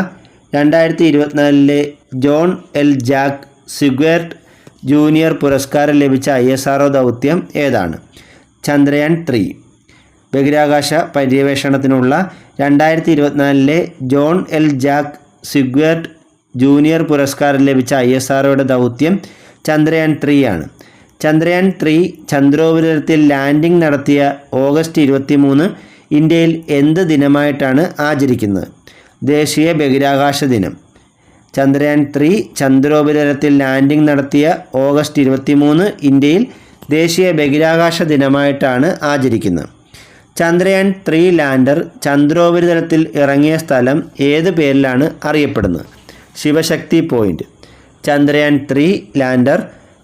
2024 ജോൺ എൽ ജാക്ക് സിഗ്വേർട്ട് ജൂനിയർ പുരസ്കാരം ലഭിച്ച ISRO ദൗത്യം ഏതാണ്? ചന്ദ്രയാൻ 3. ബഹിരാകാശ പര്യവേഷണത്തിനുള്ള 2024 ജോൺ എൽ ജാക്ക് സിഗ്വേർട്ട് ജൂനിയർ പുരസ്കാരം ലഭിച്ച ISROയുടെ ദൗത്യം ചന്ദ്രയാൻ 3 ആണ്. ചന്ദ്രയാൻ 3 ചന്ദ്രോപരിതലത്തിൽ ലാൻഡിംഗ് നടത്തിയ ഓഗസ്റ്റ് 23 ഇന്ത്യയിൽ എന്ത് ദിനമായിട്ടാണ് ആചരിക്കുന്നത്? ദേശീയ ബഹിരാകാശ ദിനം. ചന്ദ്രയാൻ 3 ചന്ദ്രോപരിതലത്തിൽ ലാൻഡിംഗ് നടത്തിയ ഓഗസ്റ്റ് 23 ഇന്ത്യയിൽ ദേശീയ ബഹിരാകാശ ദിനമായിട്ടാണ് ആചരിക്കുന്നത്. ചന്ദ്രയാൻ 3 ലാൻഡർ ചന്ദ്രോപരിതലത്തിൽ ഇറങ്ങിയ സ്ഥലം ഏത് പേരിലാണ് അറിയപ്പെടുന്നത്? ശിവശക്തി പോയിൻ്റ്. ചന്ദ്രയാൻ 3 ലാൻഡർ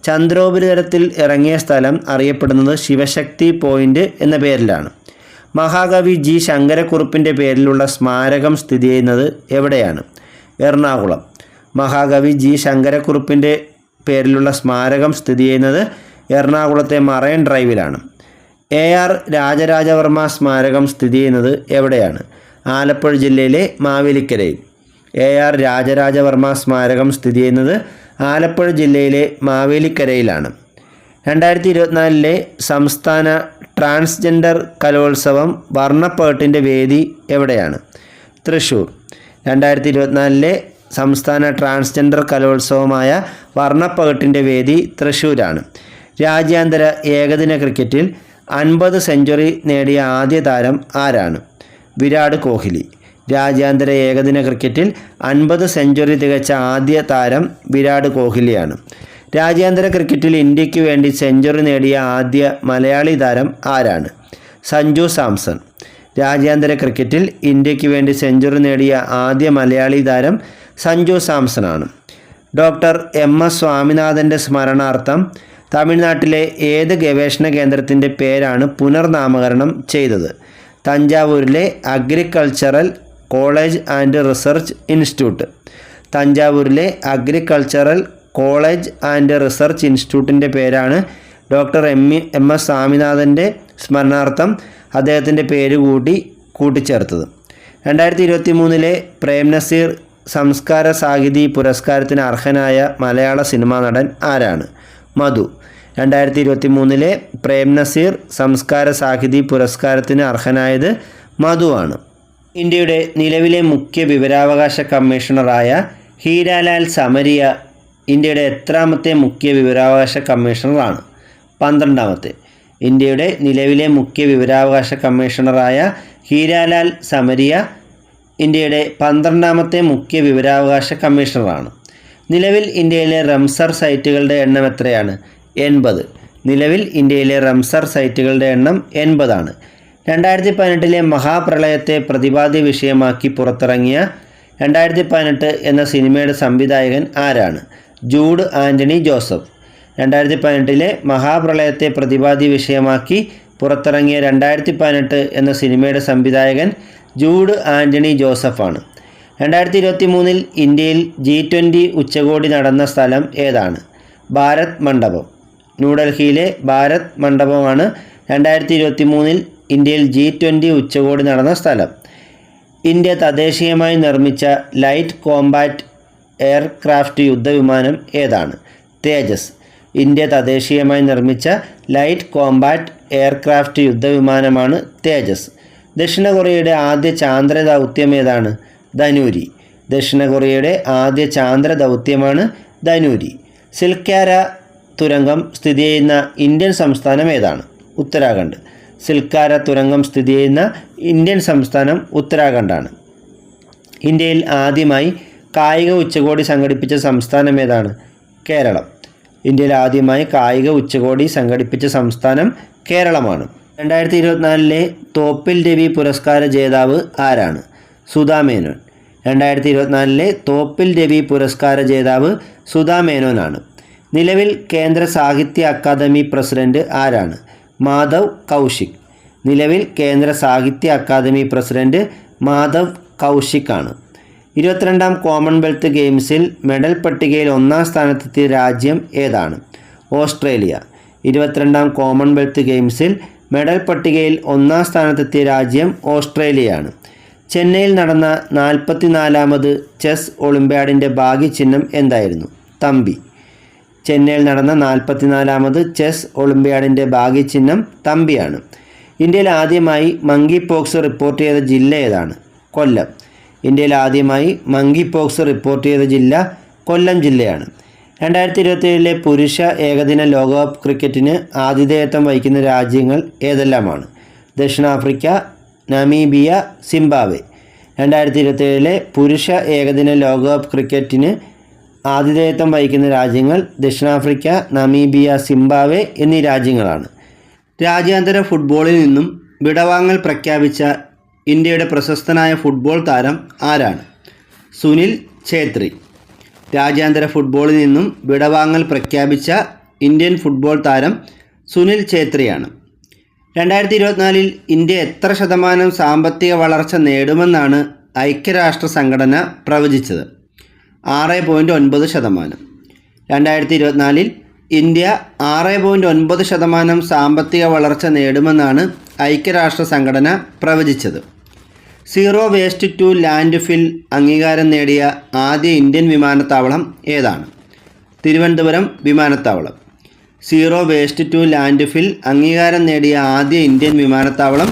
ചന്ദ്രോപരിതലത്തിൽ ഇറങ്ങിയ സ്ഥലം അറിയപ്പെടുന്നത് ശിവശക്തി പോയിൻ്റ് എന്ന പേരിലാണ്. മഹാകവി G. ശങ്കരക്കുറുപ്പിൻ്റെ പേരിലുള്ള സ്മാരകം സ്ഥിതി ചെയ്യുന്നത് എവിടെയാണ്? എറണാകുളം. മഹാകവി G. ശങ്കരക്കുറുപ്പിൻ്റെ പേരിലുള്ള സ്മാരകം സ്ഥിതി ചെയ്യുന്നത് എറണാകുളത്തെ മറൈൻ ഡ്രൈവിലാണ്. AR രാജരാജവർമ്മ സ്മാരകം സ്ഥിതി ചെയ്യുന്നത് എവിടെയാണ്? ആലപ്പുഴ ജില്ലയിലെ മാവേലിക്കരയിൽ. AR രാജരാജവർമ്മ സ്മാരകം സ്ഥിതി ചെയ്യുന്നത് ആലപ്പുഴ ജില്ലയിലെ മാവേലിക്കരയിലാണ്. 2024 സംസ്ഥാന ട്രാൻസ്ജെൻഡർ കലോത്സവം വർണ്ണപ്പകിട്ടിൻ്റെ വേദി എവിടെയാണ്? തൃശ്ശൂർ. 2024 സംസ്ഥാന ട്രാൻസ്ജെൻഡർ കലോത്സവമായ വർണ്ണപ്പകിട്ടിൻ്റെ വേദി തൃശ്ശൂരാണ്. രാജ്യാന്തര ഏകദിന ക്രിക്കറ്റിൽ 50 സെഞ്ചുറി നേടിയ ആദ്യ താരം ആരാണ്? വിരാട് കോഹ്ലി. രാജ്യാന്തര ഏകദിന ക്രിക്കറ്റിൽ 50 സെഞ്ചുറി തികച്ച ആദ്യ താരം വിരാട് കോഹ്ലിയാണ്. രാജ്യാന്തര ക്രിക്കറ്റിൽ ഇന്ത്യക്ക് വേണ്ടി സെഞ്ചുറി നേടിയ ആദ്യ മലയാളി താരം ആരാണ്? സഞ്ജു സാംസൺ. രാജ്യാന്തര ക്രിക്കറ്റിൽ ഇന്ത്യക്ക് വേണ്ടി സെഞ്ചുറി നേടിയ ആദ്യ മലയാളി താരം സഞ്ജു സാംസണാണ്. ഡോക്ടർ MS സ്വാമിനാഥൻ്റെ സ്മരണാർത്ഥം തമിഴ്നാട്ടിലെ ഏത് ഗവേഷണ കേന്ദ്രത്തിൻ്റെ പേരാണ് പുനർനാമകരണം ചെയ്തത്? തഞ്ചാവൂരിലെ agricultural college and research institute. തഞ്ചാവൂരിലെ അഗ്രികൾച്ചറൽ കോളേജ് ആൻഡ് റിസർച്ച് ഇൻസ്റ്റിറ്റ്യൂട്ടിൻ്റെ പേരാണ് ഡോക്ടർ MS സ്വാമിനാഥൻ്റെ സ്മരണാർത്ഥം അദ്ദേഹത്തിൻ്റെ പേര് കൂട്ടിച്ചേർത്തത്. 2023 പ്രേം നസീർ സംസ്കാര സാഹിതി പുരസ്കാരത്തിന് അർഹനായ മലയാള സിനിമാ നടൻ ആരാണ്? മധു. 2023 പ്രേം നസീർ സംസ്കാര സാഹിതി പുരസ്കാരത്തിന് അർഹനായത് മധുവാണ്. ഇന്ത്യയുടെ നിലവിലെ മുഖ്യ വിവരാവകാശ കമ്മീഷണറായ ഹീരാലാൽ സമരിയ ഇന്ത്യയുടെ എത്രാമത്തെ മുഖ്യ വിവരാവകാശ കമ്മീഷണറാണ്? 12ാമത്തെ. ഇന്ത്യയുടെ നിലവിലെ മുഖ്യ വിവരാവകാശ കമ്മീഷണറായ ഹീരാലാൽ സമരിയ ഇന്ത്യയുടെ 12ാമത്തെ മുഖ്യ വിവരാവകാശ കമ്മീഷണറാണ്. നിലവിൽ ഇന്ത്യയിലെ റംസർ സൈറ്റുകളുടെ എണ്ണം എത്രയാണ്? 80. നിലവിൽ ഇന്ത്യയിലെ റംസർ സൈറ്റുകളുടെ എണ്ണം 80 ആണ്. 2018 മഹാപ്രളയത്തെ പ്രതിപാദ്യ വിഷയമാക്കി പുറത്തിറങ്ങിയ 2018 എന്ന സിനിമയുടെ സംവിധായകൻ ആരാണ്? Jude Antony Joseph. 2018 മഹാപ്രളയത്തെ പ്രതിപാദ്യ വിഷയമാക്കി പുറത്തിറങ്ങിയ 2018 എന്ന സിനിമയുടെ സംവിധായകൻ ജൂഡ് ആൻ്റണി ജോസഫാണ്. 2023 ഇന്ത്യയിൽ G20 ഉച്ചകോടി നടന്ന സ്ഥലം ഏതാണ്? ഭാരത് മണ്ഡപം. ന്യൂഡൽഹിയിലെ ഭാരത് മണ്ഡപമാണ് 2023 ഇന്ത്യയിൽ G20 ഉച്ചകോടി നടന്ന സ്ഥലം. ഇന്ത്യ തദ്ദേശീയമായി നിർമ്മിച്ച ലൈറ്റ് കോമ്പാറ്റ് എയർക്രാഫ്റ്റ് യുദ്ധവിമാനം ഏതാണ്? തേജസ്. ഇന്ത്യ തദ്ദേശീയമായി നിർമ്മിച്ച ലൈറ്റ് കോമ്പാറ്റ് എയർക്രാഫ്റ്റ് യുദ്ധവിമാനമാണ് തേജസ്. ദക്ഷിണ കൊറിയയുടെ ആദ്യ ചാന്ദ്ര ദൗത്യം ഏതാണ്? ധനൂരി. ദക്ഷിണ കൊറിയയുടെ ആദ്യ ചാന്ദ്ര ദൗത്യമാണ് ധനൂരി. സിൽക്കാര തുരങ്കം സ്ഥിതി ചെയ്യുന്ന ഇന്ത്യൻ സംസ്ഥാനം ഏതാണ്? ഉത്തരാഖണ്ഡ്. സിൽക്കാര തുരങ്കം സ്ഥിതി ചെയ്യുന്ന ഇന്ത്യൻ സംസ്ഥാനം ഉത്തരാഖണ്ഡാണ്. ഇന്ത്യയിൽ ആദ്യമായി കായിക ഉച്ചകോടി സംഘടിപ്പിച്ച സംസ്ഥാനം ഏതാണ്? കേരളം. ഇന്ത്യയിൽ ആദ്യമായി കായിക ഉച്ചകോടി സംഘടിപ്പിച്ച സംസ്ഥാനം കേരളമാണ്. 2024 തോപ്പിൽ രവി പുരസ്കാര ജേതാവ് ആരാണ്? സുധാ മേനോൻ. 2024 തോപ്പിൽ രവി പുരസ്കാര ജേതാവ് സുധാ മേനോനാണ്. നിലവിൽ കേന്ദ്ര സാഹിത്യ അക്കാദമി പ്രസിഡന്റ് ആരാണ്? മാധവ് കൗശിക്. നിലവിൽ കേന്ദ്ര സാഹിത്യ അക്കാദമി പ്രസിഡന്റ് മാധവ് കൗശിക് ആണ്. 22ാം കോമൺവെൽത്ത് ഗെയിംസിൽ മെഡൽ പട്ടികയിൽ 1ാം സ്ഥാനത്തെത്തിയ രാജ്യം ഏതാണ്? ഓസ്ട്രേലിയ. 22ാം കോമൺവെൽത്ത് ഗെയിംസിൽ മെഡൽ പട്ടികയിൽ 1ാം സ്ഥാനത്തെത്തിയ രാജ്യം ഓസ്ട്രേലിയയാണ്. ചെന്നൈയിൽ നടന്ന 44ാമത് ചെസ് ഒളിമ്പ്യാഡിൻ്റെ ഭാഗ്യചിഹ്നം എന്തായിരുന്നു? തമ്പി. ചെന്നൈയിൽ നടന്ന 44ാമത് ചെസ് ഒളിമ്പ്യാഡിൻ്റെ ഭാഗ്യചിഹ്നം തമ്പിയാണ്. ഇന്ത്യയിൽ ആദ്യമായി മങ്കി പോക്സ് റിപ്പോർട്ട് ചെയ്ത ജില്ല ഏതാണ്? കൊല്ലം. ഇന്ത്യയിൽ ആദ്യമായി മങ്കി പോക്സ് റിപ്പോർട്ട് ചെയ്ത ജില്ല കൊല്ലം ജില്ലയാണ്. 2027 പുരുഷ ഏകദിന ലോകകപ്പ് ക്രിക്കറ്റിന് ആതിഥേയത്വം വഹിക്കുന്ന രാജ്യങ്ങൾ ഏതെല്ലാമാണ്? ദക്ഷിണാഫ്രിക്ക, നമീബിയ, സിംബാബ്വെ. 2027 പുരുഷ ഏകദിന ലോകകപ്പ് ക്രിക്കറ്റിന് ആതിഥേയത്വം വഹിക്കുന്ന രാജ്യങ്ങൾ ദക്ഷിണാഫ്രിക്ക, നമീബിയ, സിംബാബ്വെ എന്നീ രാജ്യങ്ങളാണ്. രാജ്യാന്തര ഫുട്ബോളിൽ നിന്നും വിടവാങ്ങൽ പ്രഖ്യാപിച്ച ഇന്ത്യയുടെ പ്രശസ്തനായ ഫുട്ബോൾ താരം ആരാണ്? സുനിൽ ഛേത്രി. രാജ്യാന്തര ഫുട്ബോളിൽ നിന്നും വിടവാങ്ങൽ പ്രഖ്യാപിച്ച ഇന്ത്യൻ ഫുട്ബോൾ താരം സുനിൽ ഛേത്രിയാണ്. 2024 ഇന്ത്യ എത്ര ശതമാനം സാമ്പത്തിക വളർച്ച നേടുമെന്നാണ് ഐക്യരാഷ്ട്ര സംഘടന പ്രവചിച്ചത്? 6.9%. 2024 ഇന്ത്യ 6.9% സാമ്പത്തിക വളർച്ച നേടുമെന്നാണ് ഐക്യരാഷ്ട്ര സംഘടന പ്രവചിച്ചത്. Zero waste to landfill അംഗീകാരം നേടിയ ആദ്യ ഇന്ത്യൻ വിമാനത്താവളം ഏതാണ്? തിരുവനന്തപുരം വിമാനത്താവളം. Zero waste to landfill അംഗീകാരം നേടിയ ആദ്യ ഇന്ത്യൻ വിമാനത്താവളം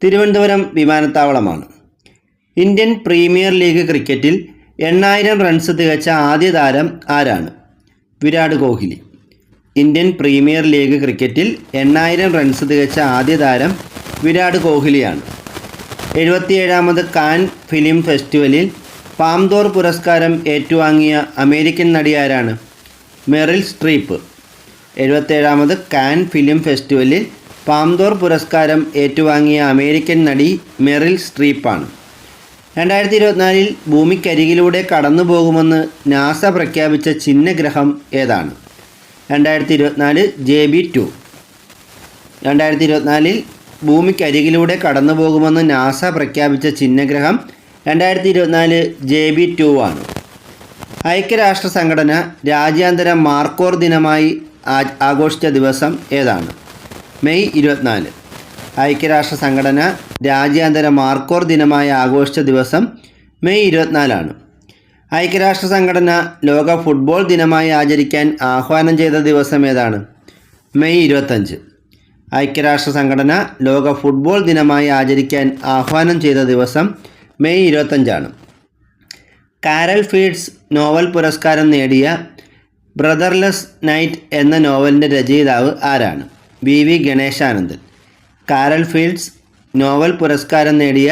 തിരുവനന്തപുരം വിമാനത്താവളമാണ്. ഇന്ത്യൻ പ്രീമിയർ ലീഗ് ക്രിക്കറ്റിൽ 8000 റൺസ് തികച്ച ആദ്യ താരം ആരാണ്? Virat Kohli. Indian Premier League ക്രിക്കറ്റിൽ 8000 റൺസ് തികച്ച ആദ്യ താരം വിരാട് കോഹ്ലിയാണ്. 77ാമത് കാൻ ഫിലിം ഫെസ്റ്റിവലിൽ പാംദോർ പുരസ്കാരം ഏറ്റുവാങ്ങിയ അമേരിക്കൻ നടി ആരാണ്? Meryl Streep. 77ാമത് കാൻ ഫിലിം ഫെസ്റ്റിവലിൽ പാംദോർ പുരസ്കാരം ഏറ്റുവാങ്ങിയ അമേരിക്കൻ നടി മെറിൽ സ്ട്രീപ്പാണ്. 2024 ഭൂമിക്കരികിലൂടെ കടന്നു പോകുമെന്ന് നാസ പ്രഖ്യാപിച്ച ചിഹ്നഗ്രഹം ഏതാണ്? 2024 JB2. 2024 ഭൂമിക്കരികിലൂടെ കടന്നു പോകുമെന്ന് നാസ പ്രഖ്യാപിച്ച ചിഹ്നഗ്രഹം 2024 JB2 ആണ്. ഐക്യരാഷ്ട്ര സംഘടന രാജ്യാന്തര മാർക്കോർ ദിനമായി ആഘോഷിച്ച ദിവസം ഏതാണ്? മെയ് 24. ഐക്യരാഷ്ട്ര സംഘടന രാജ്യാന്തര മാർക്കോർ ദിനമായി ആഘോഷിച്ച ദിവസം മെയ് 24 ഐക്യരാഷ്ട്ര സംഘടന ലോക ഫുട്ബോൾ ദിനമായി ആചരിക്കാൻ ആഹ്വാനം ചെയ്ത ദിവസം ഏതാണ്? മെയ് 25. ഐക്യരാഷ്ട്ര സംഘടന ലോക ഫുട്ബോൾ ദിനമായി ആചരിക്കാൻ ആഹ്വാനം ചെയ്ത ദിവസം മെയ് 25. കാരൽ ഫീൽഡ്സ് നോവൽ പുരസ്കാരം നേടിയ ബ്രദർലെസ് നൈറ്റ് എന്ന നോവലിൻ്റെ രചയിതാവ് ആരാണ്? വി ഗണേശാനന്ദൻ. കാരൽ ഫീൽഡ്സ് നോവൽ പുരസ്കാരം നേടിയ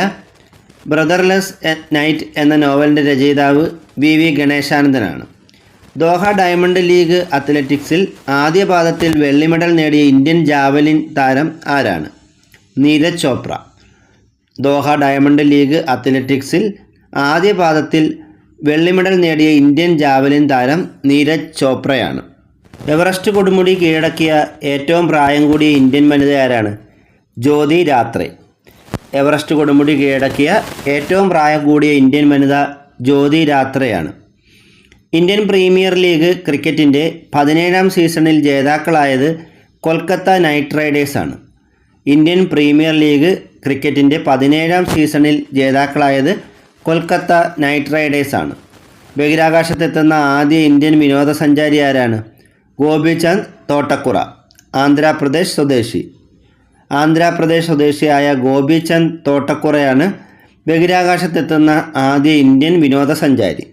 ബ്രദർലെസ് നൈറ്റ് എന്ന നോവലിൻ്റെ രചയിതാവ് വി ഗണേശാനന്ദനാണ്. ദോഹ ഡയമണ്ട് ലീഗ് അത്ലറ്റിക്സിൽ ആദ്യ പാദത്തിൽ വെള്ളി മെഡൽ നേടിയ ഇന്ത്യൻ ജാവലിൻ താരം ആരാണ്? Neeraj Chopra. Doha diamond league അത്ലറ്റിക്സിൽ ആദ്യ പാദത്തിൽ വെള്ളി മെഡൽ നേടിയ ഇന്ത്യൻ ജാവലിൻ താരം നീരജ് ചോപ്രയാണ്. എവറസ്റ്റ് കൊടുമുടി കീഴടക്കിയ ഏറ്റവും പ്രായം കൂടിയ ഇന്ത്യൻ വനിത ആരാണ്? ജ്യോതി രാത്രെ. എവറസ്റ്റ് കൊടുമുടി കീഴടക്കിയ ഏറ്റവും പ്രായം കൂടിയ ഇന്ത്യൻ വനിത ജ്യോതി രാത്രയാണ്. ഇന്ത്യൻ പ്രീമിയർ ലീഗ് ക്രിക്കറ്റിൻ്റെ 17ാം സീസണിൽ ജേതാക്കളായത് കൊൽക്കത്ത നൈറ്റ് റൈഡേഴ്സാണ്. ഇന്ത്യൻ പ്രീമിയർ ലീഗ് ക്രിക്കറ്റിൻ്റെ 17ാം സീസണിൽ ജേതാക്കളായത് കൊൽക്കത്ത നൈറ്റ് റൈഡേഴ്സാണ്. ബഹിരാകാശത്തെത്തുന്ന ആദ്യ ഇന്ത്യൻ വിനോദസഞ്ചാരി ആരാണ്? ഗോപിചന്ദ് തോട്ടക്കുറ, ആന്ധ്രാപ്രദേശ് സ്വദേശി. ആന്ധ്രാപ്രദേശ് സ്വദേശിയായ ഗോപിചന്ദ് തോട്ടക്കുറയാണ് ബഹിരാകാശത്തെത്തുന്ന ആദ്യ ഇന്ത്യൻ വിനോദസഞ്ചാരി.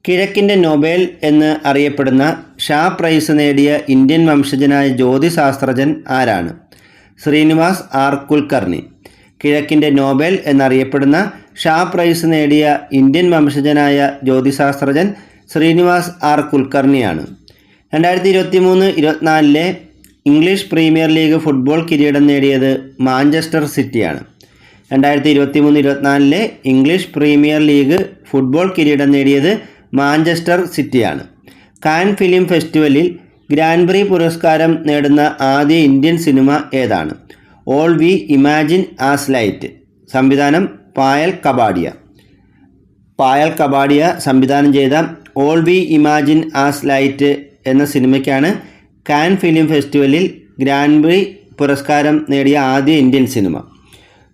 കിഴക്കിൻ്റെ നൊബേൽ എന്ന് അറിയപ്പെടുന്ന ഷാ പ്രൈസ് നേടിയ ഇന്ത്യൻ വംശജനായ ജ്യോതിശാസ്ത്രജ്ഞൻ ആരാണ്? ശ്രീനിവാസ് ആർ കുൽക്കർണി. കിഴക്കിൻ്റെ നോബൽ എന്നറിയപ്പെടുന്ന ഷാ പ്രൈസ് നേടിയ ഇന്ത്യൻ വംശജനായ ജ്യോതിശാസ്ത്രജ്ഞൻ ശ്രീനിവാസ് ആർ കുൽക്കർണിയാണ്. 2023-24 ഇംഗ്ലീഷ് പ്രീമിയർ ലീഗ് ഫുട്ബോൾ കിരീടം നേടിയത് മാഞ്ചസ്റ്റർ സിറ്റിയാണ്. 2023-24 ഇംഗ്ലീഷ് പ്രീമിയർ ലീഗ് ഫുട്ബോൾ കിരീടം നേടിയത് മാഞ്ചസ്റ്റർ സിറ്റിയാണ്. കാൻ ഫിലിം ഫെസ്റ്റിവലിൽ ഗ്രാൻഡ് പ്രി പുരസ്കാരം നേടുന്ന ആദ്യ ഇന്ത്യൻ സിനിമ ഏതാണ്? All we imagine as light. സംവിധാനം പായൽ കപാഡിയ. പായൽ കപാഡിയ സംവിധാനം ചെയ്ത all we imagine as light എന്ന സിനിമയ്ക്കാണ് കാൻ ഫിലിം ഫെസ്റ്റിവലിൽ ഗ്രാൻഡ് പ്രി പുരസ്കാരം നേടിയ ആദ്യ ഇന്ത്യൻ സിനിമ.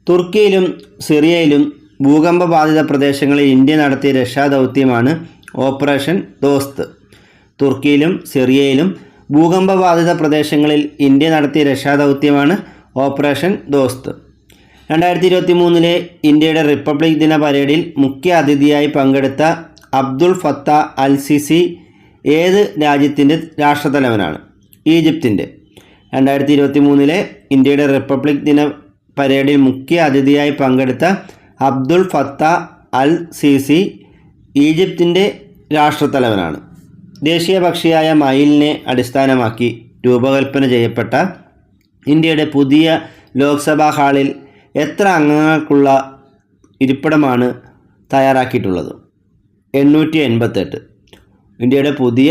തുർക്കിയിലും സിറിയയിലും ഭൂകമ്പ ബാധിത പ്രദേശങ്ങളിൽ ഇന്ത്യ നടത്തിയ രക്ഷാദൗത്യമാണ് ഓപ്പറേഷൻ ദോസ്ത്. തുർക്കിയിലും സിറിയയിലും ഭൂകമ്പ ബാധിത പ്രദേശങ്ങളിൽ ഇന്ത്യ നടത്തിയ രക്ഷാദൗത്യമാണ് ഓപ്പറേഷൻ ദോസ്ത്. 2023 ഇന്ത്യയുടെ റിപ്പബ്ലിക് ദിന പരേഡിൽ മുഖ്യ അതിഥിയായി പങ്കെടുത്ത അബ്ദുൾ ഫത്ത അൽ സിസി ഏത് രാജ്യത്തിൻ്റെ രാഷ്ട്രത്തലവനാണ്? ഈജിപ്തിൻ്റെ. 2023 ഇന്ത്യയുടെ റിപ്പബ്ലിക് ദിന പരേഡിൽ മുഖ്യ അതിഥിയായി പങ്കെടുത്ത അബ്ദുൾ ഫത്ത അൽ സിസി ഈജിപ്തിൻ്റെ രാഷ്ട്രത്തലവനാണ്. ദേശീയ പക്ഷിയായ മയിലിനെ അടിസ്ഥാനമാക്കി രൂപകൽപ്പന ചെയ്യപ്പെട്ട ഇന്ത്യയുടെ പുതിയ ലോക്സഭാ ഹാളിൽ എത്ര അംഗങ്ങൾക്കുള്ള ഇരിപ്പിടമാണ് തയ്യാറാക്കിയിട്ടുള്ളത്? 888. ഇന്ത്യയുടെ പുതിയ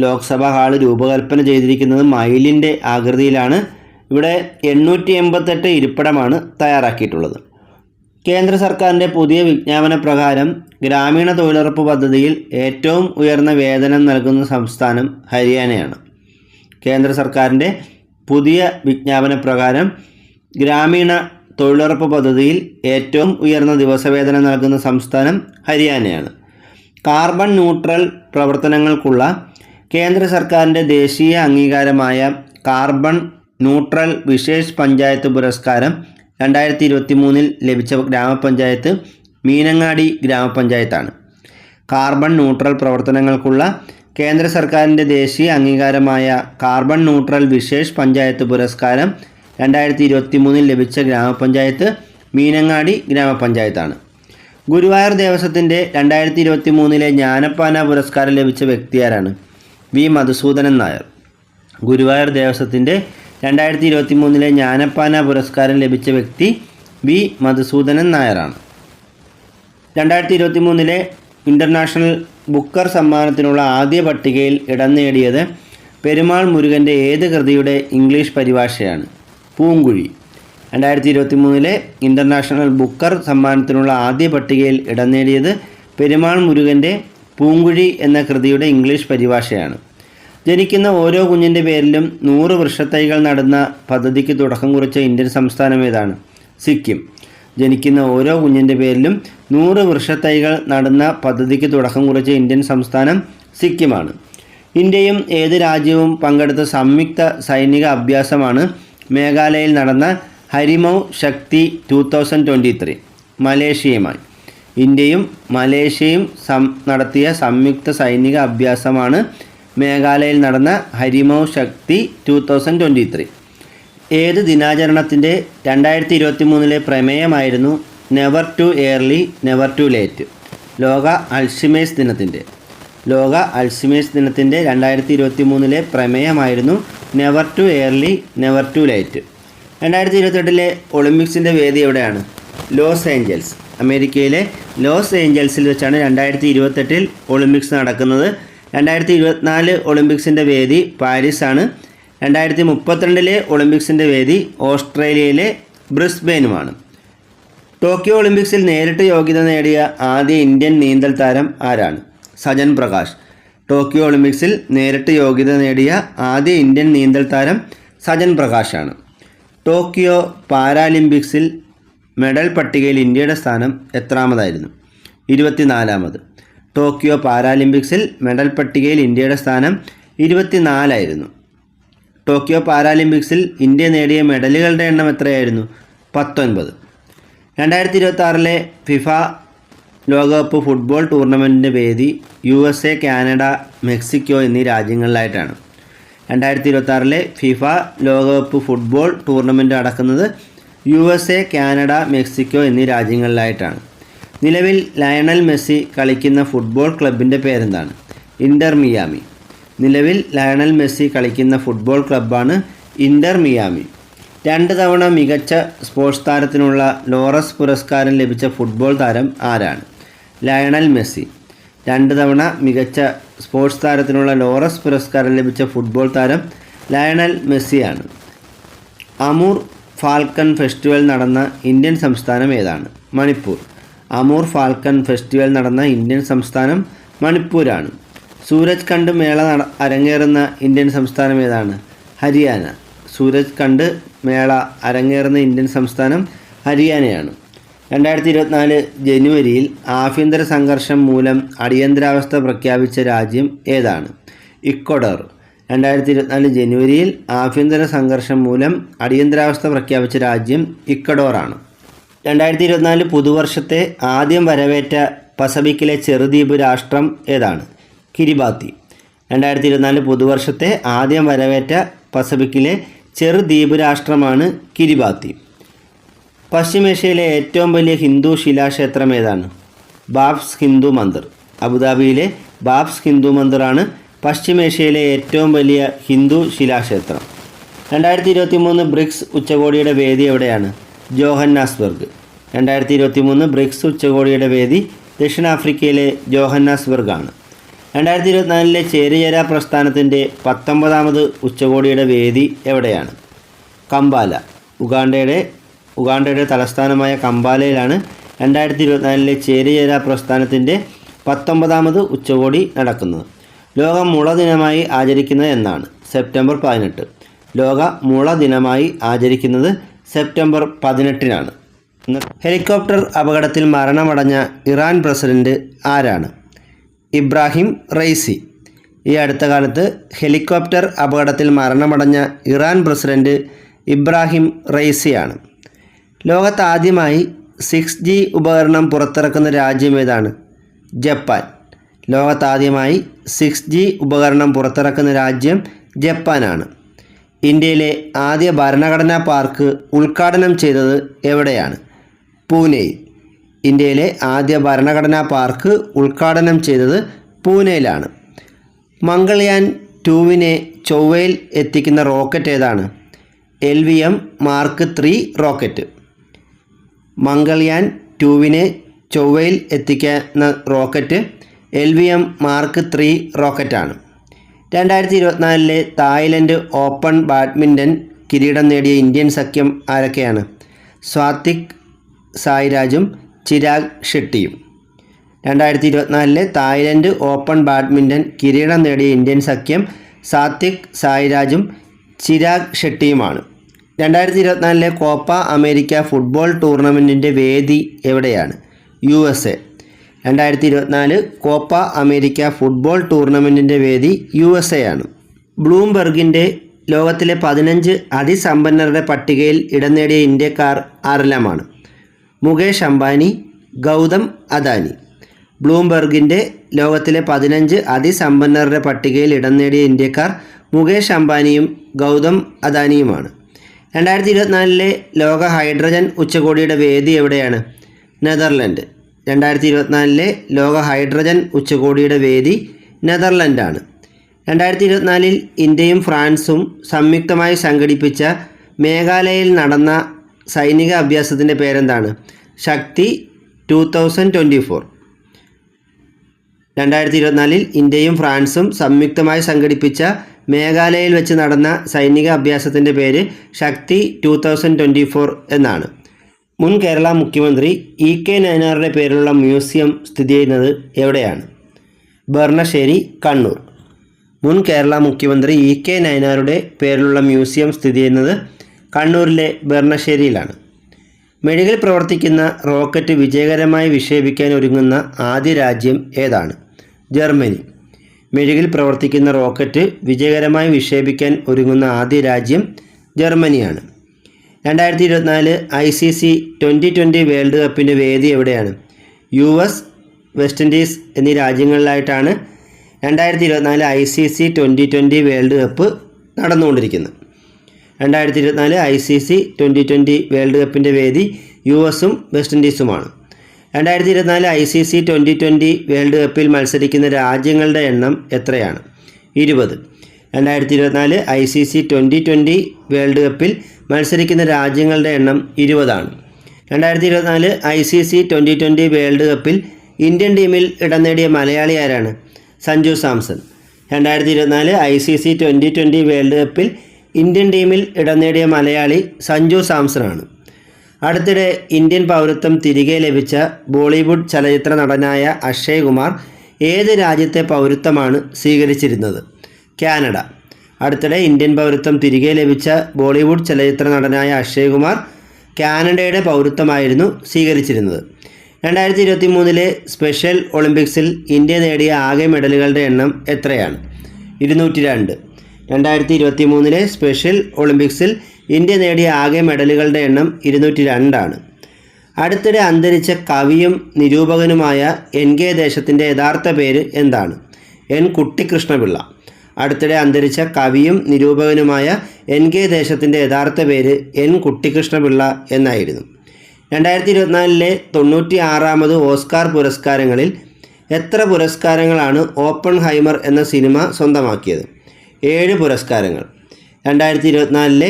ലോക്സഭാ ഹാൾ രൂപകൽപ്പന ചെയ്തിരിക്കുന്നത് മയിലിൻ്റെ ആകൃതിയിലാണ്. ഇവിടെ 888 ഇരിപ്പിടമാണ് തയ്യാറാക്കിയിട്ടുള്ളത്. കേന്ദ്ര സർക്കാരിൻ്റെ പുതിയ വിജ്ഞാപന പ്രകാരം ഗ്രാമീണ തൊഴിലുറപ്പ് പദ്ധതിയിൽ ഏറ്റവും ഉയർന്ന വേതനം നൽകുന്ന സംസ്ഥാനം ഹരിയാനയാണ്. കേന്ദ്ര സർക്കാരിൻ്റെ പുതിയ വിജ്ഞാപന പ്രകാരം ഗ്രാമീണ തൊഴിലുറപ്പ് പദ്ധതിയിൽ ഏറ്റവും ഉയർന്ന ദിവസവേതനം നൽകുന്ന സംസ്ഥാനം ഹരിയാനയാണ്. കാർബൺ ന്യൂട്രൽ പ്രവർത്തനങ്ങൾക്കുള്ള കേന്ദ്ര സർക്കാരിൻ്റെ ദേശീയ അംഗീകാരമായ കാർബൺ ന്യൂട്രൽ വിശേഷ് പഞ്ചായത്ത് പുരസ്കാരം 2023 ലഭിച്ച ഗ്രാമപഞ്ചായത്ത് മീനങ്ങാടി ഗ്രാമപഞ്ചായത്താണ്. കാർബൺ ന്യൂട്രൽ പ്രവർത്തനങ്ങൾക്കുള്ള കേന്ദ്ര സർക്കാരിൻ്റെ ദേശീയ അംഗീകാരമായ കാർബൺ ന്യൂട്രൽ വിശേഷ് പഞ്ചായത്ത് പുരസ്കാരം 2023 ലഭിച്ച ഗ്രാമപഞ്ചായത്ത് മീനങ്ങാടി ഗ്രാമപഞ്ചായത്താണ്. ഗുരുവായൂർ ദേവസ്വത്തിൻ്റെ 2023 ജ്ഞാനപ്പാന പുരസ്കാരം ലഭിച്ച വ്യക്തിയാരാണ്? വി മധുസൂദനൻ നായർ. ഗുരുവായൂർ ദേവസ്വത്തിൻ്റെ 2023 ജ്ഞാനപ്പാന പുരസ്കാരം ലഭിച്ച വ്യക്തി വി മധുസൂദനൻ നായരാണ്. 2023 ഇൻ്റർനാഷണൽ ബുക്കർ സമ്മാനത്തിനുള്ള ആദ്യ പട്ടികയിൽ ഇടം നേടിയത് പെരുമാൾ മുരുകൻ്റെ ഏത് കൃതിയുടെ ഇംഗ്ലീഷ് പരിഭാഷയാണ്? പൂങ്കുഴി. 2023 ഇൻ്റർനാഷണൽ ബുക്കർ സമ്മാനത്തിനുള്ള ആദ്യ പട്ടികയിൽ ഇടം നേടിയത് പെരുമാൾ മുരുകൻ്റെ പൂങ്കുഴി എന്ന കൃതിയുടെ ഇംഗ്ലീഷ് പരിഭാഷയാണ്. ജനിക്കുന്ന ഓരോ കുഞ്ഞിൻ്റെ പേരിലും 100 വൃക്ഷത്തൈകൾ നടുന്ന പദ്ധതിക്ക് തുടക്കം കുറിച്ച ഇന്ത്യൻ സംസ്ഥാനം ഏതാണ്? സിക്കിം. ജനിക്കുന്ന ഓരോ കുഞ്ഞിൻ്റെ പേരിലും 100 വൃക്ഷത്തൈകൾ നടുന്ന പദ്ധതിക്ക് തുടക്കം കുറിച്ച ഇന്ത്യൻ സംസ്ഥാനം സിക്കിമാണ്. ഇന്ത്യയും ഏത് രാജ്യവും പങ്കെടുത്ത സംയുക്ത സൈനിക അഭ്യാസമാണ് മേഘാലയയിൽ നടന്ന ഹരിമൗ ശക്തി 2023? മലേഷ്യയുമായി. ഇന്ത്യയും മലേഷ്യയും നടത്തിയ സംയുക്ത സൈനിക അഭ്യാസമാണ് മേഘാലയയിൽ നടന്ന ഹരിമൗ ശക്തി 2023. ഏത് ദിനാചരണത്തിൻ്റെ 2023 പ്രമേയമായിരുന്നു never too early never too late. ലോക അൾഷിമേഴ്സ് ദിനത്തിൻ്റെ 2023 പ്രമേയമായിരുന്നു never too early never too late. 2028 ഒളിമ്പിക്സിൻ്റെ വേദി എവിടെയാണ്? Los Angeles. അമേരിക്കയിലെ ലോസ് ഏഞ്ചൽസിൽ വെച്ചാണ് 2028 ഒളിമ്പിക്സ് നടക്കുന്നത്. 2024 ഒളിമ്പിക്സിൻ്റെ വേദി പാരീസാണ്. 2032 ഒളിമ്പിക്സിൻ്റെ വേദി ഓസ്ട്രേലിയയിലെ ബ്രിസ്ബെയിനുമാണ്. ടോക്കിയോ ഒളിമ്പിക്സിൽ നേരിട്ട് യോഗ്യത നേടിയ ആദ്യ ഇന്ത്യൻ നീന്തൽ താരം ആരാണ്? സജൻ പ്രകാശ്. ടോക്കിയോ ഒളിമ്പിക്സിൽ നേരിട്ട് യോഗ്യത നേടിയ ആദ്യ ഇന്ത്യൻ നീന്തൽ താരം സജൻ പ്രകാശാണ്. ടോക്കിയോ പാരാലിമ്പിക്സിൽ മെഡൽ പട്ടികയിൽ ഇന്ത്യയുടെ സ്ഥാനം എത്രാമതായിരുന്നു? 24ാമത്. ടോക്കിയോ പാരാലിമ്പിക്സിൽ മെഡൽ പട്ടികയിൽ ഇന്ത്യയുടെ സ്ഥാനം 24ആയിരുന്നു. ടോക്കിയോ പാരാലിമ്പിക്സിൽ ഇന്ത്യ നേടിയ മെഡലുകളുടെ എണ്ണം എത്രയായിരുന്നു? 19. 2026 ഫിഫ ലോകകപ്പ് ഫുട്ബോൾ ടൂർണമെൻറ്റിൻ്റെ വേദി USA, കാനഡ, മെക്സിക്കോ എന്നീ രാജ്യങ്ങളിലായിട്ടാണ്. 2026 ഫിഫ ലോകകപ്പ് ഫുട്ബോൾ ടൂർണമെൻറ്റ് നടക്കുന്നത് USA, കാനഡ, മെക്സിക്കോ എന്നീ രാജ്യങ്ങളിലായിട്ടാണ്. നിലവിൽ ലയണൽ മെസ്സി കളിക്കുന്ന ഫുട്ബോൾ ക്ലബിൻ്റെ പേരെന്താണ്? ഇൻ്റർ മിയാമി. നിലവിൽ ലയണൽ മെസ്സി കളിക്കുന്ന ഫുട്ബോൾ ക്ലബ്ബാണ് ഇൻ്റർ മിയാമി. 2 തവണ മികച്ച സ്പോർട്സ് താരത്തിനുള്ള ലോറസ് പുരസ്കാരം ലഭിച്ച ഫുട്ബോൾ താരം ആരാണ്? Lionel Messi. 2 തവണ മികച്ച സ്പോർട്സ് താരത്തിനുള്ള ലോറസ് പുരസ്കാരം ലഭിച്ച ഫുട്ബോൾ താരം ലയണൽ മെസ്സിയാണ്. അമൂർ ഫാൽക്കൺ ഫെസ്റ്റിവൽ നടന്ന ഇന്ത്യൻ സംസ്ഥാനം ഏതാണ്? മണിപ്പൂർ. അമൂർ ഫാൽക്കൺ ഫെസ്റ്റിവൽ നടന്ന ഇന്ത്യൻ സംസ്ഥാനം മണിപ്പൂരാണ്. സൂരജ് കണ്ട് മേള അരങ്ങേറുന്ന ഇന്ത്യൻ സംസ്ഥാനം ഏതാണ്? ഹരിയാന. സൂരജ് കണ്ട് മേള അരങ്ങേറുന്ന ഇന്ത്യൻ സംസ്ഥാനം ഹരിയാനയാണ്. 2024 ജനുവരിയിൽ ആഭ്യന്തര സംഘർഷം മൂലം അടിയന്തരാവസ്ഥ പ്രഖ്യാപിച്ച രാജ്യം ഏതാണ്? ഇക്വഡോർ. 2024 ജനുവരിയിൽ ആഭ്യന്തര സംഘർഷം മൂലം അടിയന്തരാവസ്ഥ പ്രഖ്യാപിച്ച രാജ്യം ഇക്വഡോറാണ്. 2024 പുതുവർഷത്തെ ആദ്യം വരവേറ്റ പസഫിക്കിലെ ചെറുദ്വീപ് രാഷ്ട്രം ഏതാണ്? കിരിബാത്തി. 2024 പുതുവർഷത്തെ ആദ്യം വരവേറ്റ പസഫിക്കിലെ ചെറുദ്വീപ് രാഷ്ട്രമാണ് കിരിബാത്തി. പശ്ചിമേഷ്യയിലെ ഏറ്റവും വലിയ ഹിന്ദു ശിലാക്ഷേത്രം ഏതാണ്? ബാബ്സ് ഹിന്ദു മന്ദിർ. അബുദാബിയിലെ ബാബ്സ് ഹിന്ദു മന്ദിറാണ് പശ്ചിമേഷ്യയിലെ ഏറ്റവും വലിയ ഹിന്ദു ശിലാക്ഷേത്രം. 2023 ബ്രിക്സ് ഉച്ചകോടിയുടെ വേദി എവിടെയാണ്? ജോഹന്നാസ്ബർഗ്. 2023 ബ്രിക്സ് ഉച്ചകോടിയുടെ വേദി ദക്ഷിണാഫ്രിക്കയിലെ ജോഹന്നാസ്ബർഗാണ്. 2024 ചേരിചേരാ പ്രസ്ഥാനത്തിൻ്റെ 19ാമത് ഉച്ചകോടിയുടെ വേദി എവിടെയാണ്? കമ്പാല. ഉഗാണ്ടയുടെ തലസ്ഥാനമായ കമ്പാലയിലാണ് 2024 ചേരിചേരാ പ്രസ്ഥാനത്തിൻ്റെ 19ാമത് ഉച്ചകോടി നടക്കുന്നത്. ലോക മുള ദിനമായി ആചരിക്കുന്നത് എന്നാണ്? സെപ്റ്റംബർ 18. ലോക മുള ദിനമായി ആചരിക്കുന്നത് സെപ്റ്റംബർ 18നാണ്. ഹെലികോപ്റ്റർ അപകടത്തിൽ മരണമടഞ്ഞ ഇറാൻ പ്രസിഡന്റ് ആരാണ്? Ebrahim Raisi. ഈ അടുത്ത കാലത്ത് ഹെലികോപ്റ്റർ അപകടത്തിൽ മരണമടഞ്ഞ ഇറാൻ പ്രസിഡന്റ് ഇബ്രാഹിം റൈസിയാണ്. ലോകത്താദ്യമായി 6G ഉപകരണം പുറത്തിറക്കുന്ന രാജ്യം ഏതാണ്? ജപ്പാൻ. ലോകത്താദ്യമായി 6G ഉപകരണം പുറത്തിറക്കുന്ന രാജ്യം ജപ്പാനാണ്. ഇന്ത്യയിലെ ആദ്യ ഭരണഘടനാ പാർക്ക് ഉദ്ഘാടനം ചെയ്തത് എവിടെയാണ്? പൂനെയിൽ. ഇന്ത്യയിലെ ആദ്യ ഭരണഘടനാ പാർക്ക് ഉദ്ഘാടനം ചെയ്തത് പൂനെയിലാണ്. മംഗൾയാൻ 2വിനെ ചൊവ്വയിൽ എത്തിക്കുന്ന റോക്കറ്റ് ഏതാണ്? LVM Mark 3 rocket. മംഗൾയാൻ 2വിനെ ചൊവ്വയിൽ എത്തിക്കുന്ന റോക്കറ്റ് LVM Mark 3 റോക്കറ്റാണ്. 2024 തായ്ലൻഡ് ഓപ്പൺ ബാഡ്മിൻ്റൺ കിരീടം നേടിയ ഇന്ത്യൻ സഖ്യം ആരൊക്കെയാണ്? സ്വാതിക് സായിരാജും ചിരാഗ് ഷെട്ടിയും. 2024 തായ്ലൻഡ് ഓപ്പൺ ബാഡ്മിൻ്റൺ കിരീടം നേടിയ ഇന്ത്യൻ സഖ്യം സാത്വിക് സായിരാജും ചിരാഗ് ഷെട്ടിയുമാണ്. 2024 കോപ്പ അമേരിക്ക ഫുട്ബോൾ ടൂർണമെൻറ്റിൻ്റെ വേദി എവിടെയാണ്? USA. 2024 കോപ്പ അമേരിക്ക ഫുട്ബോൾ ടൂർണമെൻറ്റിൻ്റെ വേദി USA ആണ്. ബ്ലൂംബെർഗിൻ്റെ ലോകത്തിലെ 15 അതിസമ്പന്നരുടെ പട്ടികയിൽ ഇടം നേടിയ ഇന്ത്യക്കാർ ആരെല്ലാമാണ്? മുകേഷ് അംബാനി, ഗൗതം അദാനി. ബ്ലൂംബെർഗിൻ്റെ ലോകത്തിലെ 15 അതിസമ്പന്നരുടെ പട്ടികയിൽ ഇടം നേടിയ ഇന്ത്യക്കാർ മുകേഷ് അംബാനിയും ഗൗതം അദാനിയുമാണ്. 2024 ലോക ഹൈഡ്രജൻ ഉച്ചകോടിയുടെ വേദി എവിടെയാണ്? നെതർലൻഡ്. 2024 ലോക ഹൈഡ്രജൻ ഉച്ചകോടിയുടെ വേദി നെതർലൻഡാണ്. 2024 ഇന്ത്യയും ഫ്രാൻസും സംയുക്തമായി സംഘടിപ്പിച്ച മേഘാലയയിൽ നടന്ന സൈനിക അഭ്യാസത്തിൻ്റെ പേരെന്താണ്? ശക്തി 2024. 2024 ഇന്ത്യയും ഫ്രാൻസും സംയുക്തമായി സംഘടിപ്പിച്ച മേഘാലയയിൽ വെച്ച് നടന്ന സൈനിക അഭ്യാസത്തിൻ്റെ പേര് ശക്തി 2024 എന്നാണ്. മുൻ കേരള മുഖ്യമന്ത്രി EK നയനാറുടെ പേരിലുള്ള മ്യൂസിയം സ്ഥിതി ചെയ്യുന്നത് എവിടെയാണ്? ബർണശ്ശേരി, കണ്ണൂർ. മുൻ കേരള മുഖ്യമന്ത്രി EK നയനാറുടെ പേരിലുള്ള മ്യൂസിയം സ്ഥിതി ചെയ്യുന്നത് കണ്ണൂരിലെ ബർണശ്ശേരിയിലാണ്. മെഴുകിൽ പ്രവർത്തിക്കുന്ന റോക്കറ്റ് വിജയകരമായി വിക്ഷേപിക്കാൻ ഒരുങ്ങുന്ന ആദ്യ രാജ്യം ഏതാണ്? ജർമ്മനി. മെഴുകിൽ പ്രവർത്തിക്കുന്ന റോക്കറ്റ് വിജയകരമായി വിക്ഷേപിക്കാൻ ഒരുങ്ങുന്ന ആദ്യ രാജ്യം ജർമ്മനിയാണ്. 2024 ICC T20 വേൾഡ് കപ്പിൻ്റെ വേദി എവിടെയാണ്? US, വെസ്റ്റ് ഇൻഡീസ് എന്നീ രാജ്യങ്ങളിലായിട്ടാണ് 2024 ICC T20 വേൾഡ് കപ്പ് നടന്നുകൊണ്ടിരിക്കുന്നത്. 2024 ICC T20 വേൾഡ് കപ്പിൻ്റെ വേദി USഉം വെസ്റ്റ് ഇൻഡീസുമാണ്. 2024 ICC T20 വേൾഡ് കപ്പിൽ മത്സരിക്കുന്ന രാജ്യങ്ങളുടെ എണ്ണം എത്രയാണ്? 20. 2024 ICC T20 വേൾഡ് കപ്പിൽ മത്സരിക്കുന്ന രാജ്യങ്ങളുടെ എണ്ണം 20 ആണ്. 2024 ICC T20 വേൾഡ് കപ്പിൽ ഇന്ത്യൻ ടീമിൽ ഇടം നേടിയ മലയാളി ആരാണ്? Sanju Samson. 2024 ICC T20 world കപ്പിൽ ഇന്ത്യൻ ടീമിൽ ഇടം നേടിയ മലയാളി സഞ്ജു സാംസണാണ്. അടുത്തിടെ ഇന്ത്യൻ പൗരത്വം തിരികെ ലഭിച്ച ബോളിവുഡ് ചലച്ചിത്ര നടനായ അക്ഷയ് കുമാർ ഏത് രാജ്യത്തെ പൗരത്വമാണ് സ്വീകരിച്ചിരുന്നത്? കാനഡ. അടുത്തിടെ ഇന്ത്യൻ പൗരത്വം തിരികെ ലഭിച്ച ബോളിവുഡ് ചലച്ചിത്ര നടനായ അക്ഷയ് കുമാർ കാനഡയുടെ പൗരത്വമായിരുന്നു സ്വീകരിച്ചിരുന്നത്. 2023 സ്പെഷ്യൽ ഒളിമ്പിക്സിൽ ഇന്ത്യ നേടിയ ആകെ മെഡലുകളുടെ എണ്ണം എത്രയാണ്? 202. 2023 സ്പെഷ്യൽ ഒളിമ്പിക്സിൽ ഇന്ത്യ നേടിയ ആകെ മെഡലുകളുടെ എണ്ണം 202 ആണ്. അടുത്തിടെ അന്തരിച്ച കവിയും നിരൂപകനുമായ NK ദേശത്തിൻ്റെ യഥാർത്ഥ പേര് എന്താണ്? N. കുട്ടിക്കൃഷ്ണപിള്ള. അടുത്തിടെ അന്തരിച്ച കവിയും നിരൂപകനുമായ NK ദേശത്തിൻ്റെ യഥാർത്ഥ പേര് N. കുട്ടിക്കൃഷ്ണപിള്ള എന്നായിരുന്നു. 2024 96ാമത് ഓസ്കാർ പുരസ്കാരങ്ങളിൽ എത്ര പുരസ്കാരങ്ങളാണ് ഓപ്പൺഹൈമർ എന്ന സിനിമ സ്വന്തമാക്കിയത്? 7 പുരസ്കാരങ്ങൾ. 2024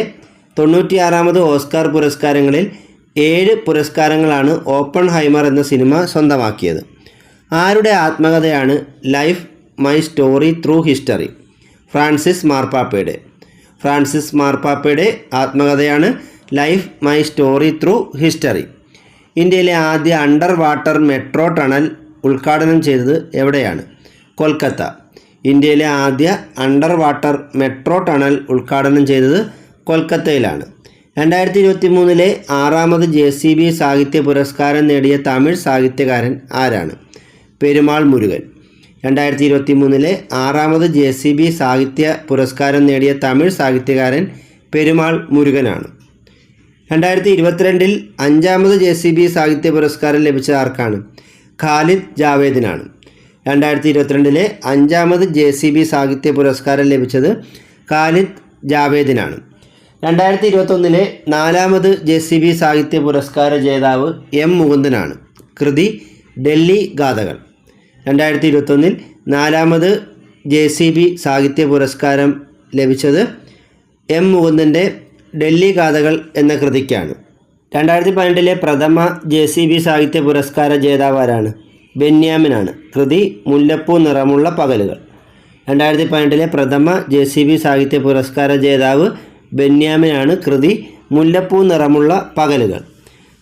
96ാമത് ഓസ്കാർ പുരസ്കാരങ്ങളിൽ 7 പുരസ്കാരങ്ങളാണ് ഓപ്പൺഹൈമർ എന്ന സിനിമ സ്വന്തമാക്കിയത്. ആരുടെ ആത്മകഥയാണ് life my story through history? Francis മാർപ്പാപ്പയുടെ. ഫ്രാൻസിസ് മാർപ്പാപ്പയുടെ ആത്മകഥയാണ് life my story through history. ഇന്ത്യയിലെ ആദ്യ അണ്ടർ വാട്ടർ മെട്രോ ടണൽ ഉദ്ഘാടനം ചെയ്തത് എവിടെയാണ്? കൊൽക്കത്ത. ഇന്ത്യയിലെ ആദ്യ അണ്ടർ വാട്ടർ മെട്രോ ടണൽ ഉദ്ഘാടനം ചെയ്തത് കൊൽക്കത്തയിലാണ്. 2023 6ാമത് JCB സാഹിത്യ പുരസ്കാരം നേടിയ തമിഴ് സാഹിത്യകാരൻ ആരാണ്? പെരുമാൾ മുരുകൻ. 2023 6ാമത് JCB സാഹിത്യ പുരസ്കാരം നേടിയ തമിഴ് സാഹിത്യകാരൻ പെരുമാൾ മുരുകനാണ്. 2022 5ാമത് JCB സാഹിത്യ പുരസ്കാരം ലഭിച്ചത് ആർക്കാണ്? ഖാലിദ് ജാവേദിനാണ്. 2022 5ാമത് JCB സാഹിത്യ പുരസ്കാരം ലഭിച്ചത് ഖാലിദ് ജാവേദിനാണ്. 2021 4ാമത് JCB സാഹിത്യ പുരസ്കാര ജേതാവ് M. മുകുന്ദനാണ്. കൃതി ഡൽഹി ഗാഥകൾ. 2021 4ാമത് JCB സാഹിത്യ പുരസ്കാരം ലഭിച്ചത് M. മുകുന്ദൻ്റെ ഡൽഹി ഗാഥകൾ എന്ന കൃതിക്കാണ്. 2012 പ്രഥമ JCB സാഹിത്യ പുരസ്കാര ജേതാവ് ആരാണ്? ബെന്യാമിനാണ്. കൃതി മുല്ലപ്പൂ നിറമുള്ള പകലുകൾ. 2012 പ്രഥമ JCB സാഹിത്യ പുരസ്കാര ജേതാവ് ബെന്യാമിനാണ്. കൃതി മുല്ലപ്പൂ നിറമുള്ള പകലുകൾ.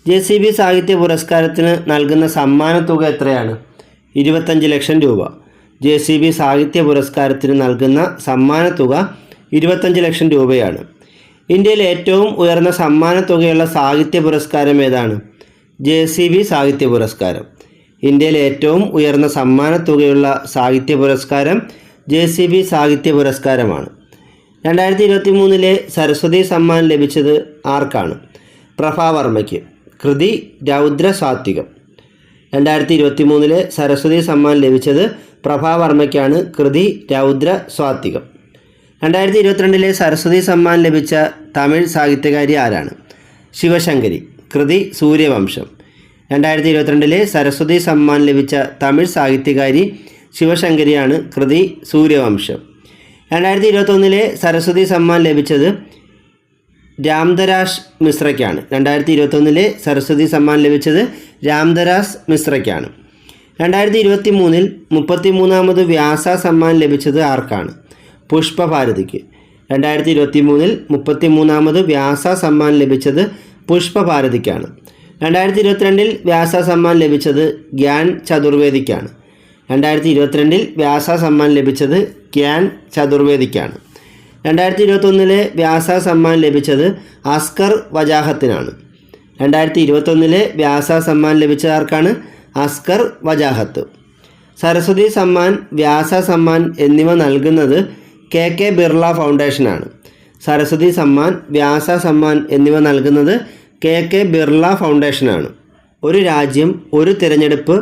JCB സാഹിത്യ പുരസ്കാരത്തിന് നൽകുന്ന സമ്മാനത്തുക എത്രയാണ്? 25 ലക്ഷം രൂപ. JCB സാഹിത്യ പുരസ്കാരത്തിന് നൽകുന്ന സമ്മാനത്തുക 25 ലക്ഷം രൂപയാണ്. ഇന്ത്യയിലെ ഏറ്റവും ഉയർന്ന സമ്മാനത്തുകയുള്ള സാഹിത്യ പുരസ്കാരം ഏതാണ്? JCB സാഹിത്യ പുരസ്കാരം. ഇന്ത്യയിലെ ഏറ്റവും ഉയർന്ന സമ്മാനത്തുകയുള്ള സാഹിത്യ പുരസ്കാരം JCB സാഹിത്യ പുരസ്കാരമാണ്. 2023 സരസ്വതി സമ്മാൻ ലഭിച്ചത് ആർക്കാണ്? പ്രഭാവർമ്മയ്ക്ക്. കൃതി രൗദ്ര സാത്വികം. 2023 സരസ്വതി സമ്മാൻ ലഭിച്ചത് പ്രഭാവർമ്മയ്ക്കാണ്. കൃതി രൗദ്ര സാത്വികം. 2022 സരസ്വതി സമ്മാൻ ലഭിച്ച തമിഴ് സാഹിത്യകാരി ആരാണ്? ശിവശങ്കരി. കൃതി സൂര്യവംശം. 2022 സരസ്വതി സമ്മാൻ ലഭിച്ച തമിഴ് സാഹിത്യകാരി ശിവശങ്കരിയാണ്. കൃതി സൂര്യവംശം. 2021 സരസ്വതി സമ്മാൻ ലഭിച്ചത് രാംദരാസ് മിശ്രയ്ക്കാണ്. 2021 സരസ്വതി സമ്മാൻ ലഭിച്ചത് രാംദരാസ് മിശ്രയ്ക്കാണ്. 2023 33ാമത് വ്യാസ സമ്മാൻ ലഭിച്ചത് ആർക്കാണ്? പുഷ്പഭാരതിക്ക്. 2023 33ാമത് വ്യാസ സമ്മാൻ ലഭിച്ചത് പുഷ്പഭാരതിക്കാണ്. 2022 വ്യാസ സമ്മാൻ ലഭിച്ചത് ഗ്യാൻ ചതുർവേദിക്കാണ്. 2022 വ്യാസ സമ്മാൻ ലഭിച്ചത് ഗ്യാൻ ചതുർവേദിക്കാണ്. 2021 വ്യാസ സമ്മാൻ ലഭിച്ചത് അസ്കർ വജാഹത്തിനാണ്. 2021 വ്യാസ സമ്മാൻ ലഭിച്ച ആർക്കാണ്? അസ്കർ വജാഹത്ത്. സരസ്വതി സമ്മാൻ, വ്യാസ സമ്മാൻ എന്നിവ നൽകുന്നത് KK ബിർള ഫൗണ്ടേഷനാണ്. സരസ്വതി സമ്മാൻ, വ്യാസ സമ്മാൻ എന്നിവ നൽകുന്നത് KK ബിർള ഫൗണ്ടേഷനാണ്. ഒരു രാജ്യം, ഒരു തിരഞ്ഞെടുപ്പ്,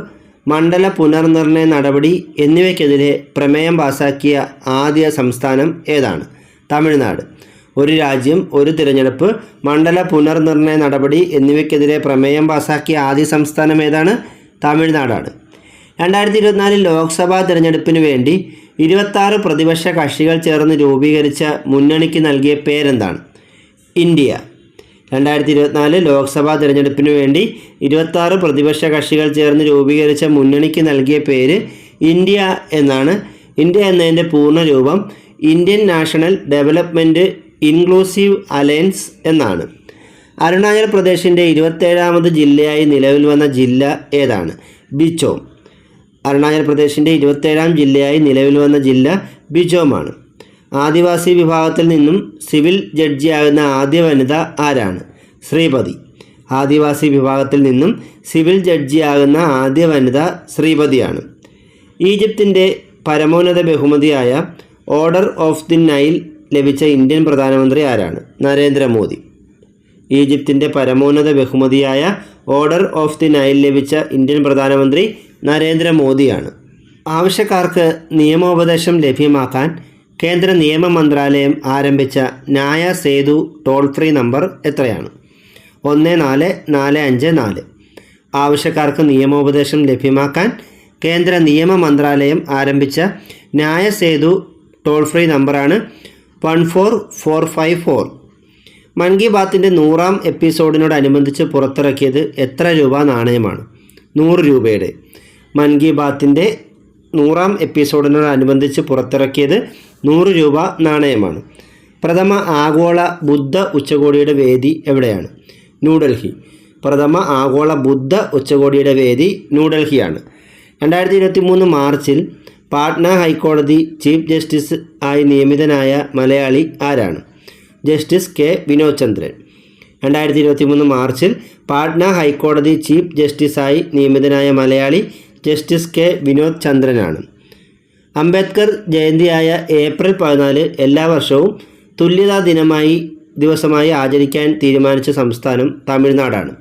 മണ്ഡല പുനർനിർണയ നടപടി എന്നിവയ്ക്കെതിരെ പ്രമേയം പാസാക്കിയ ആദ്യ സംസ്ഥാനം ഏതാണ്? തമിഴ്നാട്. ഒരു രാജ്യം, ഒരു തിരഞ്ഞെടുപ്പ്, മണ്ഡല പുനർനിർണയ നടപടി എന്നിവയ്ക്കെതിരെ പ്രമേയം പാസാക്കിയ ആദ്യ സംസ്ഥാനം ഏതാണ്? തമിഴ്നാടാണ്. 2024 ലോക്സഭാ തിരഞ്ഞെടുപ്പിന് വേണ്ടി 26 പ്രതിപക്ഷ കക്ഷികൾ ചേർന്ന് രൂപീകരിച്ച മുന്നണിക്ക് നൽകിയ പേരെന്താണ്? ഇന്ത്യ. 2024 ലോക്സഭാ തിരഞ്ഞെടുപ്പിന് വേണ്ടി 26 പ്രതിപക്ഷ കക്ഷികൾ ചേർന്ന് രൂപീകരിച്ച മുന്നണിക്ക് നൽകിയ പേര് ഇന്ത്യ എന്നാണ്. ഇന്ത്യ എന്നതിൻ്റെ പൂർണ്ണരൂപം Indian national development inclusive alliance എന്നാണ്. അരുണാചൽ പ്രദേശിൻ്റെ 27ാമത് ജില്ലയായി നിലവിൽ വന്ന ജില്ല ഏതാണ്? ബിജോം. അരുണാചൽ പ്രദേശിൻ്റെ 27ാം ജില്ലയായി നിലവിൽ വന്ന ജില്ല ബിജോമാണ്. ആദിവാസി വിഭാഗത്തിൽ നിന്നും സിവിൽ ജഡ്ജിയാകുന്ന ആദ്യ വനിത ആരാണ്? ശ്രീപതി. ആദിവാസി വിഭാഗത്തിൽ നിന്നും സിവിൽ ജഡ്ജിയാകുന്ന ആദ്യ വനിത ശ്രീപതിയാണ്. ഈജിപ്തിൻ്റെ പരമോന്നത ബഹുമതിയായ ഓർഡർ ഓഫ് ദി നൈൽ ലഭിച്ച ഇന്ത്യൻ പ്രധാനമന്ത്രി ആരാണ്? നരേന്ദ്രമോദി. ഈജിപ്തിൻ്റെ പരമോന്നത ബഹുമതിയായ ഓർഡർ ഓഫ് ദി നൈൽ ലഭിച്ച ഇന്ത്യൻ പ്രധാനമന്ത്രി നരേന്ദ്രമോദിയാണ്. ആവശ്യക്കാർക്ക് നിയമോപദേശം ലഭ്യമാക്കാൻ കേന്ദ്ര നിയമ മന്ത്രാലയം ആരംഭിച്ച ന്യായ സേതു ടോൾ ഫ്രീ നമ്പർ എത്രയാണ്? 14454. ആവശ്യക്കാർക്ക് നിയമോപദേശം ലഭ്യമാക്കാൻ കേന്ദ്ര നിയമ മന്ത്രാലയം ആരംഭിച്ച ന്യായ സേതു ടോൾ ഫ്രീ നമ്പറാണ് 14454. മൻ കി ബാത്തിൻ്റെ 100ാം എപ്പിസോഡിനോടനുബന്ധിച്ച് പുറത്തിറക്കിയത് എത്ര രൂപ നാണയമാണ്? 100 രൂപയുടെ. മൻ കി ബാത്തിൻ്റെ 100ാം എപ്പിസോഡിനോടനുബന്ധിച്ച് പുറത്തിറക്കിയത് 100 രൂപ നാണയമാണ്. പ്രഥമ ആഗോള ബുദ്ധ ഉച്ചകോടിയുടെ വേദി എവിടെയാണ്? ന്യൂഡൽഹി. പ്രഥമ ആഗോള ബുദ്ധ ഉച്ചകോടിയുടെ വേദി ന്യൂഡൽഹിയാണ്. 2023 മാർച്ചിൽ പാട്ന ഹൈക്കോടതി ചീഫ് ജസ്റ്റിസ് ആയി നിയമിതനായ മലയാളി ആരാണ്? Justice K. വിനോദ് ചന്ദ്രൻ. 2023 മാർച്ചിൽ പാട്ന ഹൈക്കോടതി ചീഫ് ജസ്റ്റിസായി നിയമിതനായ മലയാളി ജസ്റ്റിസ് K. വിനോദ് ചന്ദ്രനാണ്. അംബേദ്കർ ജയന്തിയായ ഏപ്രിൽ 14 എല്ലാ വർഷവും തുല്യതാ ദിവസമായി ആചരിക്കാൻ തീരുമാനിച്ച സംസ്ഥാനം തമിഴ്നാടാണ്.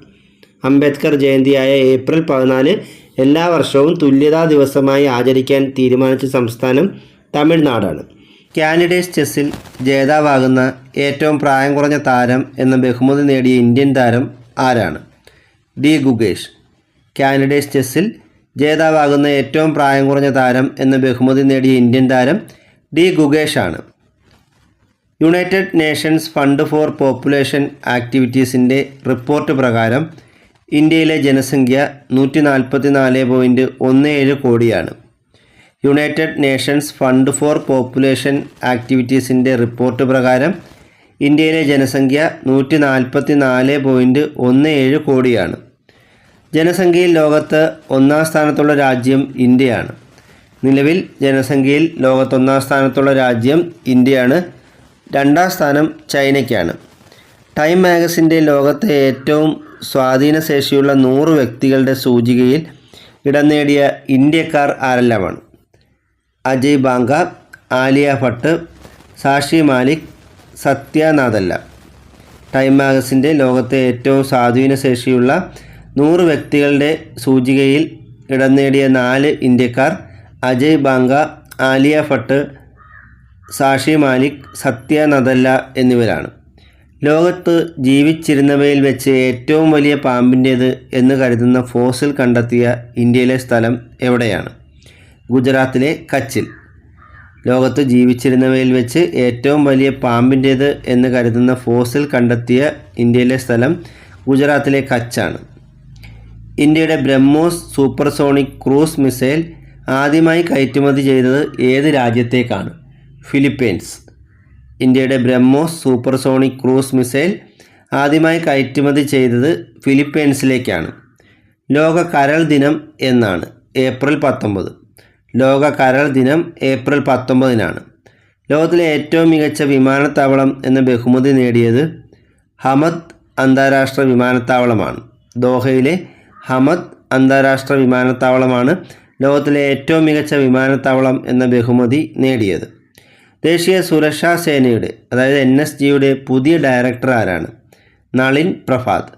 അംബേദ്കർ ജയന്തിയായ ഏപ്രിൽ 14 എല്ലാ വർഷവും തുല്യതാ ദിവസമായി ആചരിക്കാൻ തീരുമാനിച്ച സംസ്ഥാനം തമിഴ്നാടാണ്. കാൻഡിഡേറ്റ്സ് ചെസ്സിൽ ജേതാവാകുന്ന ഏറ്റവും പ്രായം കുറഞ്ഞ താരം എന്ന ബഹുമതി നേടിയ ഇന്ത്യൻ താരം ആരാണ്? ഡി ഗുഗേഷ്. കാൻഡിഡേറ്റ്സ് ചെസ്സിൽ ജേതാവാകുന്ന ഏറ്റവും പ്രായം കുറഞ്ഞ താരം എന്ന ബഹുമതി നേടിയ ഇന്ത്യൻ താരം ഡി ഗുഗേഷാണ്. United Nations Fund for Population ആക്ടിവിറ്റീസിൻ്റെ റിപ്പോർട്ട് പ്രകാരം ഇന്ത്യയിലെ ജനസംഖ്യ 144.17 കോടിയാണ്. United Nations Fund for Population ആക്ടിവിറ്റീസിൻ്റെ റിപ്പോർട്ട് പ്രകാരം ഇന്ത്യയിലെ ജനസംഖ്യ 144.17 കോടിയാണ്. ജനസംഖ്യയിൽ ലോകത്ത് 1ാം സ്ഥാനത്തുള്ള രാജ്യം ഇന്ത്യയാണ്. നിലവിൽ ജനസംഖ്യയിൽ ലോകത്ത് 1ാം സ്ഥാനത്തുള്ള രാജ്യം ഇന്ത്യയാണ്. 2ാം സ്ഥാനം ചൈനയ്ക്കാണ്. ടൈം മാഗസിൻ്റെ ലോകത്തെ ഏറ്റവും സ്വാധീനശേഷിയുള്ള 100 വ്യക്തികളുടെ സൂചികയിൽ ഇടം നേടിയ ഇന്ത്യക്കാർ ആരെല്ലാമാണ്? അജയ് ബാങ്ക, ആലിയ ഭട്ട്, സാക്ഷി മാലിക്, സത്യ നാദല്ല. ടൈം മാഗസിൻ്റെ ലോകത്തെ ഏറ്റവും സ്വാധീനശേഷിയുള്ള 100 വ്യക്തികളുടെ സൂചികയിൽ ഇടം നേടിയ 4 ഇന്ത്യക്കാർ അജയ് ബാങ്ക, ആലിയ ഭട്ട്, സാക്ഷി മാലിക്, സത്യ നദല്ല എന്നിവരാണ്. ലോകത്ത് ജീവിച്ചിരുന്നവയിൽ വെച്ച് ഏറ്റവും വലിയ പാമ്പിൻ്റേത് എന്ന് കരുതുന്ന ഫോസിൽ കണ്ടെത്തിയ ഇന്ത്യയിലെ സ്ഥലം എവിടെയാണ്? ഗുജറാത്തിലെ കച്ചിൽ. ലോകത്ത് ജീവിച്ചിരുന്നവയിൽ വെച്ച് ഏറ്റവും വലിയ പാമ്പിൻ്റേത് എന്ന് കരുതുന്ന ഫോസിൽ കണ്ടെത്തിയ ഇന്ത്യയിലെ സ്ഥലം ഗുജറാത്തിലെ കച്ചാണ്. ഇന്ത്യയുടെ ബ്രഹ്മോസ് സൂപ്പർസോണിക് ക്രൂസ് മിസൈൽ ആദ്യമായി കയറ്റുമതി ചെയ്തത് ഏത് രാജ്യത്തേക്കാണ്? ഫിലിപ്പീൻസ്. ഇന്ത്യയുടെ ബ്രഹ്മോസ് സൂപ്പർസോണിക് ക്രൂസ് മിസൈൽ ആദ്യമായി കയറ്റുമതി ചെയ്തത് ഫിലിപ്പീൻസിലേക്കാണ്. ലോക കരൾ ദിനം എന്നാണ്? ഏപ്രിൽ 19. ലോക കരൾ ദിനം ഏപ്രിൽ 19-നാണ്. ലോകത്തിലെ ഏറ്റവും മികച്ച വിമാനത്താവളം എന്ന ബഹുമതി നേടിയത് ഹമദ് അന്താരാഷ്ട്ര വിമാനത്താവളമാണ്. ദോഹയിലെ ഹമദ് അന്താരാഷ്ട്ര വിമാനത്താവളമാണ് ലോകത്തിലെ ഏറ്റവും മികച്ച വിമാനത്താവളം എന്ന ബഹുമതി നേടിയത്. ദേശീയ സുരക്ഷാ സേനയുടെ അതായത് NSGയുടെ പുതിയ ഡയറക്ടർ ആരാണ്? നളിൻ പ്രഭാത്.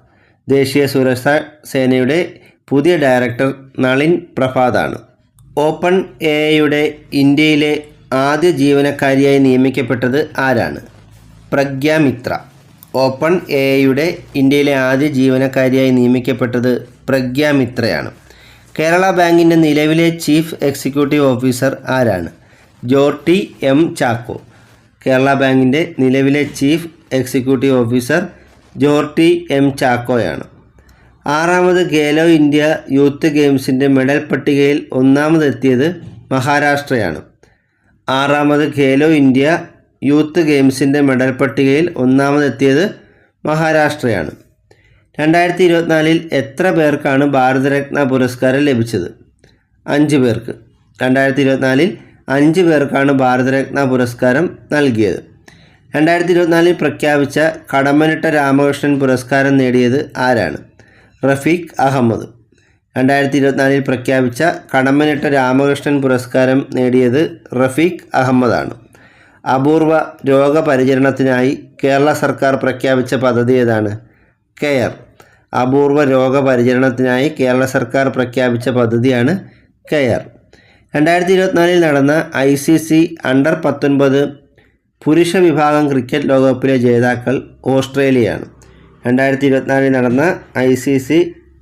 ദേശീയ സുരക്ഷാ സേനയുടെ പുതിയ ഡയറക്ടർ നളിൻ പ്രഭാതാണ്. ഓപ്പൺ എഐയുടെ ഇന്ത്യയിലെ ആദ്യ ജീവനക്കാരിയായി നിയമിക്കപ്പെട്ടത് ആരാണ്? പ്രഗ്യ മിത്ര. ഓപ്പൺ എഐയുടെ ഇന്ത്യയിലെ ആദ്യ ജീവനക്കാരിയായി നിയമിക്കപ്പെട്ടത് പ്രഗ്യ മിത്രയാണ്. കേരള ബാങ്കിൻ്റെ നിലവിലെ ചീഫ് എക്സിക്യൂട്ടീവ് ഓഫീസർ ആരാണ്? ജോർട്ടി എം ചാക്കോ. കേരള ബാങ്കിൻ്റെ നിലവിലെ chief executive officer Jorty M ചാക്കോയാണ്. 6ാമത് ഖേലോ ഇന്ത്യ യൂത്ത് ഗെയിംസിൻ്റെ മെഡൽ പട്ടികയിൽ ഒന്നാമതെത്തിയത് മഹാരാഷ്ട്രയാണ്. 6ാമത് ഖേലോ ഇന്ത്യ യൂത്ത് ഗെയിംസിൻ്റെ മെഡൽ പട്ടികയിൽ ഒന്നാമതെത്തിയത് മഹാരാഷ്ട്രയാണ്. 2024 എത്ര പേർക്കാണ് ഭാരതരത്ന പുരസ്കാരം ലഭിച്ചത്? 5 പേർക്ക്. 2024 5 പേർക്കാണ് ഭാരതരത്ന പുരസ്കാരം നൽകിയത്. 2024 പ്രഖ്യാപിച്ച കടമ്മനിട്ട രാമകൃഷ്ണൻ പുരസ്കാരം നേടിയത് ആരാണ്? റഫീഖ് അഹമ്മദ്. 2024 പ്രഖ്യാപിച്ച കടമ്മനിട്ട രാമകൃഷ്ണൻ പുരസ്കാരം നേടിയത് റഫീഖ് അഹമ്മദാണ്. അപൂർവ രോഗപരിചരണത്തിനായി കേരള സർക്കാർ പ്രഖ്യാപിച്ച പദ്ധതി ഏതാണ്? കെയർ. അപൂർവ രോഗപരിചരണത്തിനായി കേരള സർക്കാർ പ്രഖ്യാപിച്ച പദ്ധതിയാണ് കെയർ. 2024 നടന്ന ICC അണ്ടർ 19 പുരുഷ വിഭാഗം ക്രിക്കറ്റ് ലോകകപ്പിലെ ജേതാക്കൾ ഓസ്ട്രേലിയയാണ്. 2024 നടന്ന ICC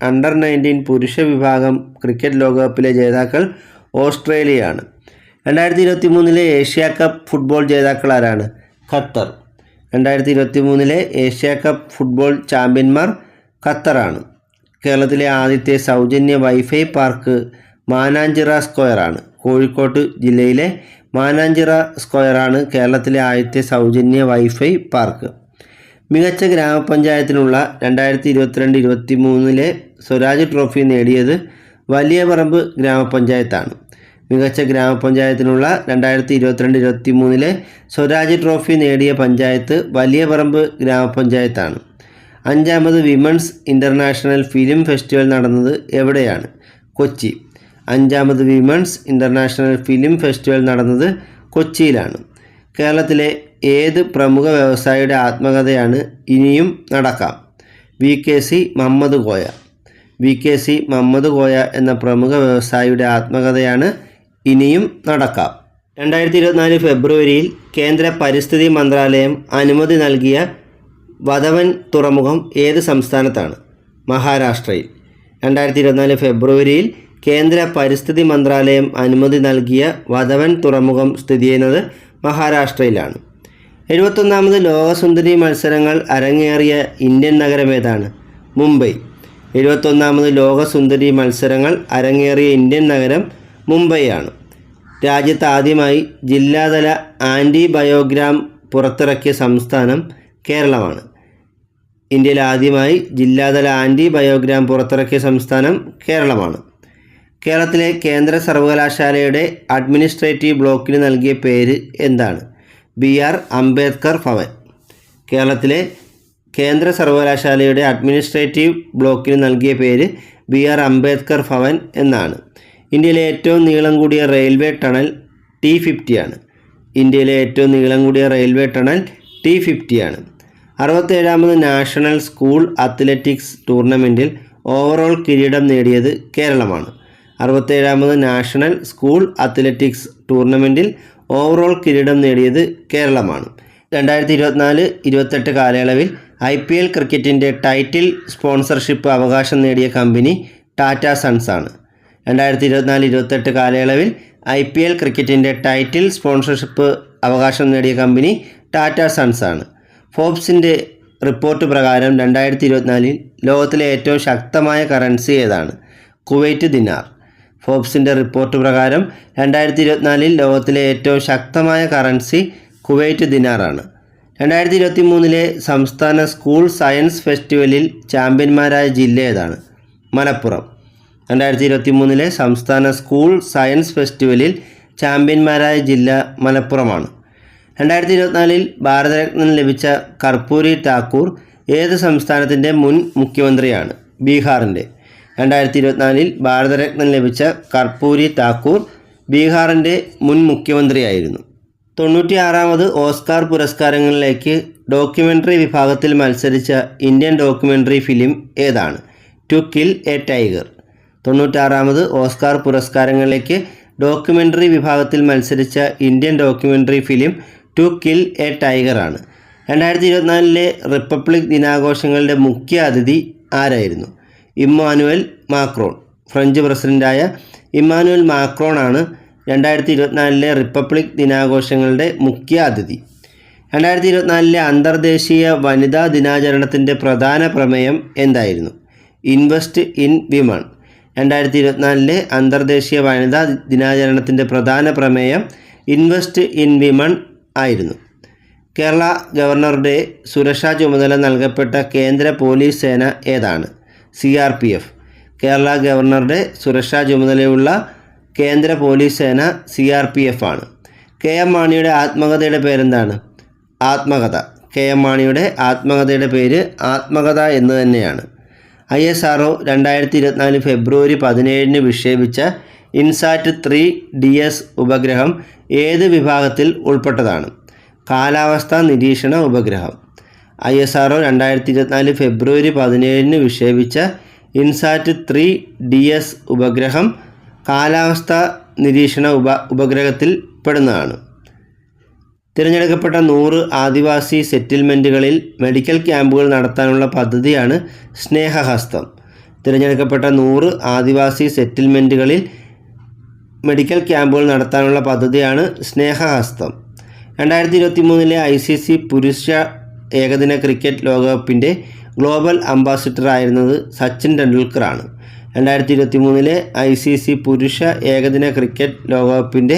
അണ്ടർ 19 പുരുഷ വിഭാഗം ക്രിക്കറ്റ് ലോകകപ്പിലെ ജേതാക്കൾ ഓസ്ട്രേലിയയാണ്. 2023 ഏഷ്യ കപ്പ് ഫുട്ബോൾ ജേതാക്കൾ ആരാണ്? ഖത്തർ. 2023 ഏഷ്യ കപ്പ് ഫുട്ബോൾ ചാമ്പ്യന്മാർ ഖത്തറാണ്. കേരളത്തിലെ ആദ്യത്തെ സൗജന്യ വൈഫൈ പാർക്ക് മാനാഞ്ചിറ സ്ക്വയറാണ്. കോഴിക്കോട് ജില്ലയിലെ മാനാഞ്ചിറ സ്ക്വയറാണ് കേരളത്തിലെ ആദ്യത്തെ സൗജന്യ വൈഫൈ പാർക്ക്. മികച്ച ഗ്രാമപഞ്ചായത്തിനുള്ള 2022-23 സ്വരാജ് ട്രോഫി നേടിയത് വലിയ പറമ്പ് ഗ്രാമപഞ്ചായത്താണ്. മികച്ച ഗ്രാമപഞ്ചായത്തിനുള്ള 2022-23 സ്വരാജ് ട്രോഫി നേടിയ പഞ്ചായത്ത് വലിയ പറമ്പ് ഗ്രാമപഞ്ചായത്താണ്. 5ാമത് വിമൻസ് ഇൻ്റർനാഷണൽ ഫിലിം ഫെസ്റ്റിവൽ നടന്നത് എവിടെയാണ്? കൊച്ചി. 5ാമത് വിമൻസ് ഇൻ്റർനാഷണൽ ഫിലിം ഫെസ്റ്റിവൽ നടന്നത് കൊച്ചിയിലാണ്. കേരളത്തിലെ ഏത് പ്രമുഖ വ്യവസായിയുടെ ആത്മകഥയാണ് ഇനിയും നടക്കാം? VKC മുഹമ്മദ് കോയ. VKC മുഹമ്മദ് കോയ എന്ന പ്രമുഖ വ്യവസായിയുടെ ആത്മകഥയാണ് ഇനിയും നടക്കാം. 2024 ഫെബ്രുവരിയിൽ കേന്ദ്ര പരിസ്ഥിതി മന്ത്രാലയം അനുമതി നൽകിയ വധവൻ തുറമുഖം ഏത് സംസ്ഥാനത്താണ്? മഹാരാഷ്ട്രയിൽ. 2024 ഫെബ്രുവരിയിൽ കേന്ദ്ര പരിസ്ഥിതി മന്ത്രാലയം അനുമതി നൽകിയ വധവൻ തുറമുഖം സ്ഥിതി ചെയ്യുന്നത് മഹാരാഷ്ട്രയിലാണ്. 71ാമത് ലോകസുന്ദരി മത്സരങ്ങൾ അരങ്ങേറിയ ഇന്ത്യൻ നഗരം ഏതാണ്? മുംബൈ. 71ാമത് ലോകസുന്ദരി മത്സരങ്ങൾ അരങ്ങേറിയ ഇന്ത്യൻ നഗരം മുംബൈയാണ്. രാജ്യത്ത് ആദ്യമായി ജില്ലാതല ആൻറ്റിബയോഗ്രാം പുറത്തിറക്കിയ സംസ്ഥാനം കേരളമാണ്. ഇന്ത്യയിൽ ആദ്യമായി ജില്ലാതല ആൻറ്റിബയോഗ്രാം പുറത്തിറക്കിയ സംസ്ഥാനം കേരളമാണ്. കേരളത്തിലെ കേന്ദ്ര സർവകലാശാലയുടെ അഡ്മിനിസ്ട്രേറ്റീവ് ബ്ലോക്കിന് നൽകിയ പേര് എന്താണ്? BR അംബേദ്കർ ഭവൻ. കേരളത്തിലെ കേന്ദ്ര സർവകലാശാലയുടെ അഡ്മിനിസ്ട്രേറ്റീവ് ബ്ലോക്കിന് നൽകിയ പേര് BR അംബേദ്കർ ഭവൻ എന്നാണ്. ഇന്ത്യയിലെ ഏറ്റവും നീളം കൂടിയ റെയിൽവേ ടണൽ T50 ആണ്. ഇന്ത്യയിലെ ഏറ്റവും നീളം കൂടിയ റെയിൽവേ ടണൽ T50 ആണ്. 67ാമത് നാഷണൽ സ്കൂൾ അത്ലറ്റിക്സ് ടൂർണമെൻറ്റിൽ ഓവറോൾ കിരീടം നേടിയത് കേരളമാണ്. 67ാമത് നാഷണൽ സ്കൂൾ അത്ലറ്റിക്സ് ടൂർണമെൻറ്റിൽ ഓവറോൾ കിരീടം നേടിയത് കേരളമാണ്. 2024-28 കാലയളവിൽ IPL ക്രിക്കറ്റിൻ്റെ ടൈറ്റിൽ സ്പോൺസർഷിപ്പ് അവകാശം നേടിയ കമ്പനി ടാറ്റ സൺസ് ആണ്. 2024-28 കാലയളവിൽ IPL ക്രിക്കറ്റിൻ്റെ ടൈറ്റിൽ സ്പോൺസർഷിപ്പ് അവകാശം നേടിയ കമ്പനി ടാറ്റ സൺസ് ആണ്. ഫോബ്സിൻ്റെ റിപ്പോർട്ട് പ്രകാരം 2024 ലോകത്തിലെ ഏറ്റവും ശക്തമായ കറൻസി ഏതാണ്? കുവൈറ്റ് ദിനാർ. ഫോബ്സിൻ്റെ റിപ്പോർട്ട് പ്രകാരം 2024 ലോകത്തിലെ ഏറ്റവും ശക്തമായ കറൻസി കുവൈറ്റ് ദിനാറാണ്. 2023 സംസ്ഥാന സ്കൂൾ സയൻസ് ഫെസ്റ്റിവലിൽ ചാമ്പ്യന്മാരായ ജില്ല ഏതാണ്? മലപ്പുറം. 2023 സംസ്ഥാന സ്കൂൾ സയൻസ് ഫെസ്റ്റിവലിൽ ചാമ്പ്യന്മാരായ ജില്ല മലപ്പുറമാണ്. 2024 ഭാരതരത്നം ലഭിച്ച കർപ്പൂരി ഠാക്കൂർ ഏത് സംസ്ഥാനത്തിൻ്റെ മുൻ മുഖ്യമന്ത്രിയാണ്? ബീഹാറിൻ്റെ. 2024 ഭാരതരത്നം ലഭിച്ച കർപ്പൂരി ഠാക്കൂർ ബീഹാറിൻ്റെ മുൻ മുഖ്യമന്ത്രിയായിരുന്നു. 96ാമത് ഓസ്കാർ പുരസ്കാരങ്ങളിലേക്ക് ഡോക്യുമെൻ്ററി വിഭാഗത്തിൽ മത്സരിച്ച ഇന്ത്യൻ ഡോക്യുമെൻ്ററി ഫിലിം ഏതാണ്? To kill a tiger. 96ാമത് ഓസ്കാർ പുരസ്കാരങ്ങളിലേക്ക് ഡോക്യുമെൻ്ററി വിഭാഗത്തിൽ മത്സരിച്ച ഇന്ത്യൻ documentary film to kill a tiger ആണ്. 2024 റിപ്പബ്ലിക് ദിനാഘോഷങ്ങളുടെ മുഖ്യ അതിഥി ആരായിരുന്നു? Emmanuel Macron. ഫ്രഞ്ച് പ്രസിഡൻ്റായ ഇമ്മാനുവൽ മാക്രോൺ ആണ് 2024 റിപ്പബ്ലിക് ദിനാഘോഷങ്ങളുടെ മുഖ്യ അതിഥി. 2024 അന്തർദേശീയ വനിതാ ദിനാചരണത്തിൻ്റെ പ്രധാന പ്രമേയം എന്തായിരുന്നു? Invest in women. 2024 അന്തർദേശീയ വനിതാ ദിനാചരണത്തിൻ്റെ പ്രധാന പ്രമേയം ഇൻവെസ്റ്റ് ഇൻ വിമൺ ആയിരുന്നു. കേരള ഗവർണറുടെ സുരക്ഷാ ചുമതല നൽകപ്പെട്ട കേന്ദ്ര പോലീസ് സേന ഏതാണ്? CRPF. കേരള ഗവർണറുടെ സുരക്ഷാ ചുമതലയുള്ള കേന്ദ്ര പോലീസ് സേന CRPF ആണ്. KM മാണിയുടെ ആത്മകഥയുടെ പേരെന്താണ്? ആത്മകഥ. KM മാണിയുടെ ആത്മകഥയുടെ പേര് ആത്മകഥ എന്ന് തന്നെയാണ്. ISRO 2024 ഫെബ്രുവരി 17 വിക്ഷേപിച്ച ഇൻസാറ്റ് 3 DS ഉപഗ്രഹം ഏത് വിഭാഗത്തിൽ ഉൾപ്പെട്ടതാണ്? കാലാവസ്ഥാ നിരീക്ഷണ ഉപഗ്രഹം. ISRO 2024 ഫെബ്രുവരി 17 വിക്ഷേപിച്ച ഇൻസാറ്റ് 3 DS ഉപഗ്രഹം കാലാവസ്ഥാ നിരീക്ഷണ ഉപഗ്രഹത്തിൽ പെടുന്നതാണ്. തിരഞ്ഞെടുക്കപ്പെട്ട 100 ആദിവാസി സെറ്റിൽമെൻറ്റുകളിൽ മെഡിക്കൽ ക്യാമ്പുകൾ നടത്താനുള്ള പദ്ധതിയാണ് സ്നേഹഹസ്തം. തിരഞ്ഞെടുക്കപ്പെട്ട 100 ആദിവാസി സെറ്റിൽമെൻറ്റുകളിൽ മെഡിക്കൽ ക്യാമ്പുകൾ നടത്താനുള്ള പദ്ധതിയാണ് സ്നേഹഹസ്തം. 2023 ICC പുരുഷ ഏകദിന ക്രിക്കറ്റ് ലോകകപ്പിൻ്റെ ഗ്ലോബൽ അംബാസിഡർ ആയിരുന്നത് സച്ചിൻ ടെണ്ടുൽക്കറാണ്. 2023 ICC പുരുഷ ഏകദിന ക്രിക്കറ്റ് ലോകകപ്പിൻ്റെ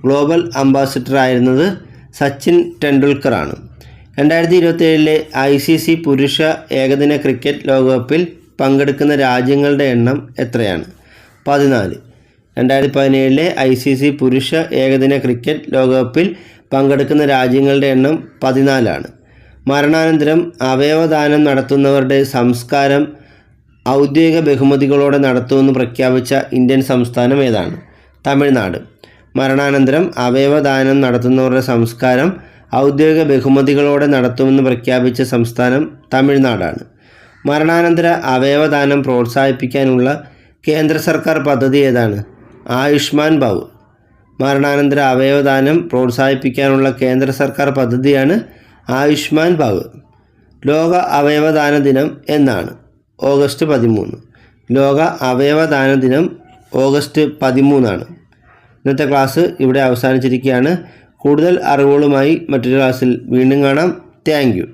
ഗ്ലോബൽ അംബാസിഡർ ആയിരുന്നത് സച്ചിൻ ടെണ്ടുൽക്കറാണ്. 2027 ICC പുരുഷ ഏകദിന ക്രിക്കറ്റ് ലോകകപ്പിൽ പങ്കെടുക്കുന്ന രാജ്യങ്ങളുടെ എണ്ണം എത്രയാണ്? 14. 2017 ICC പുരുഷ ഏകദിന ക്രിക്കറ്റ് ലോകകപ്പിൽ പങ്കെടുക്കുന്ന രാജ്യങ്ങളുടെ എണ്ണം 14 ആണ്. മരണാനന്തരം അവയവദാനം നടത്തുന്നവരുടെ സംസ്കാരം ഔദ്യോഗിക ബഹുമതികളോടെ നടത്തുമെന്ന് പ്രഖ്യാപിച്ച ഇന്ത്യൻ സംസ്ഥാനം ഏതാണ്? തമിഴ്നാട്. മരണാനന്തരം അവയവദാനം നടത്തുന്നവരുടെ സംസ്കാരം ഔദ്യോഗിക ബഹുമതികളോടെ നടത്തുമെന്ന് പ്രഖ്യാപിച്ച സംസ്ഥാനം തമിഴ്നാടാണ്. മരണാനന്തര അവയവദാനം പ്രോത്സാഹിപ്പിക്കാനുള്ള കേന്ദ്ര സർക്കാർ പദ്ധതി ഏതാണ്? ആയുഷ്മാൻ ഭവ്. മരണാനന്തര അവയവദാനം പ്രോത്സാഹിപ്പിക്കാനുള്ള കേന്ദ്ര സർക്കാർ പദ്ധതിയാണ് ആയുഷ്മാൻ ഭവ്. ലോക അവയവദാന ദിനം എന്നാണ്? ഓഗസ്റ്റ് 13. ലോക അവയവദാന ദിനം ഓഗസ്റ്റ് 13 ഇന്നത്തെ ക്ലാസ് ഇവിടെ അവസാനിച്ചിരിക്കുകയാണ്. കൂടുതൽ അറിവുകളുമായി മറ്റൊരു ക്ലാസ്സിൽ വീണ്ടും കാണാം. Thank you.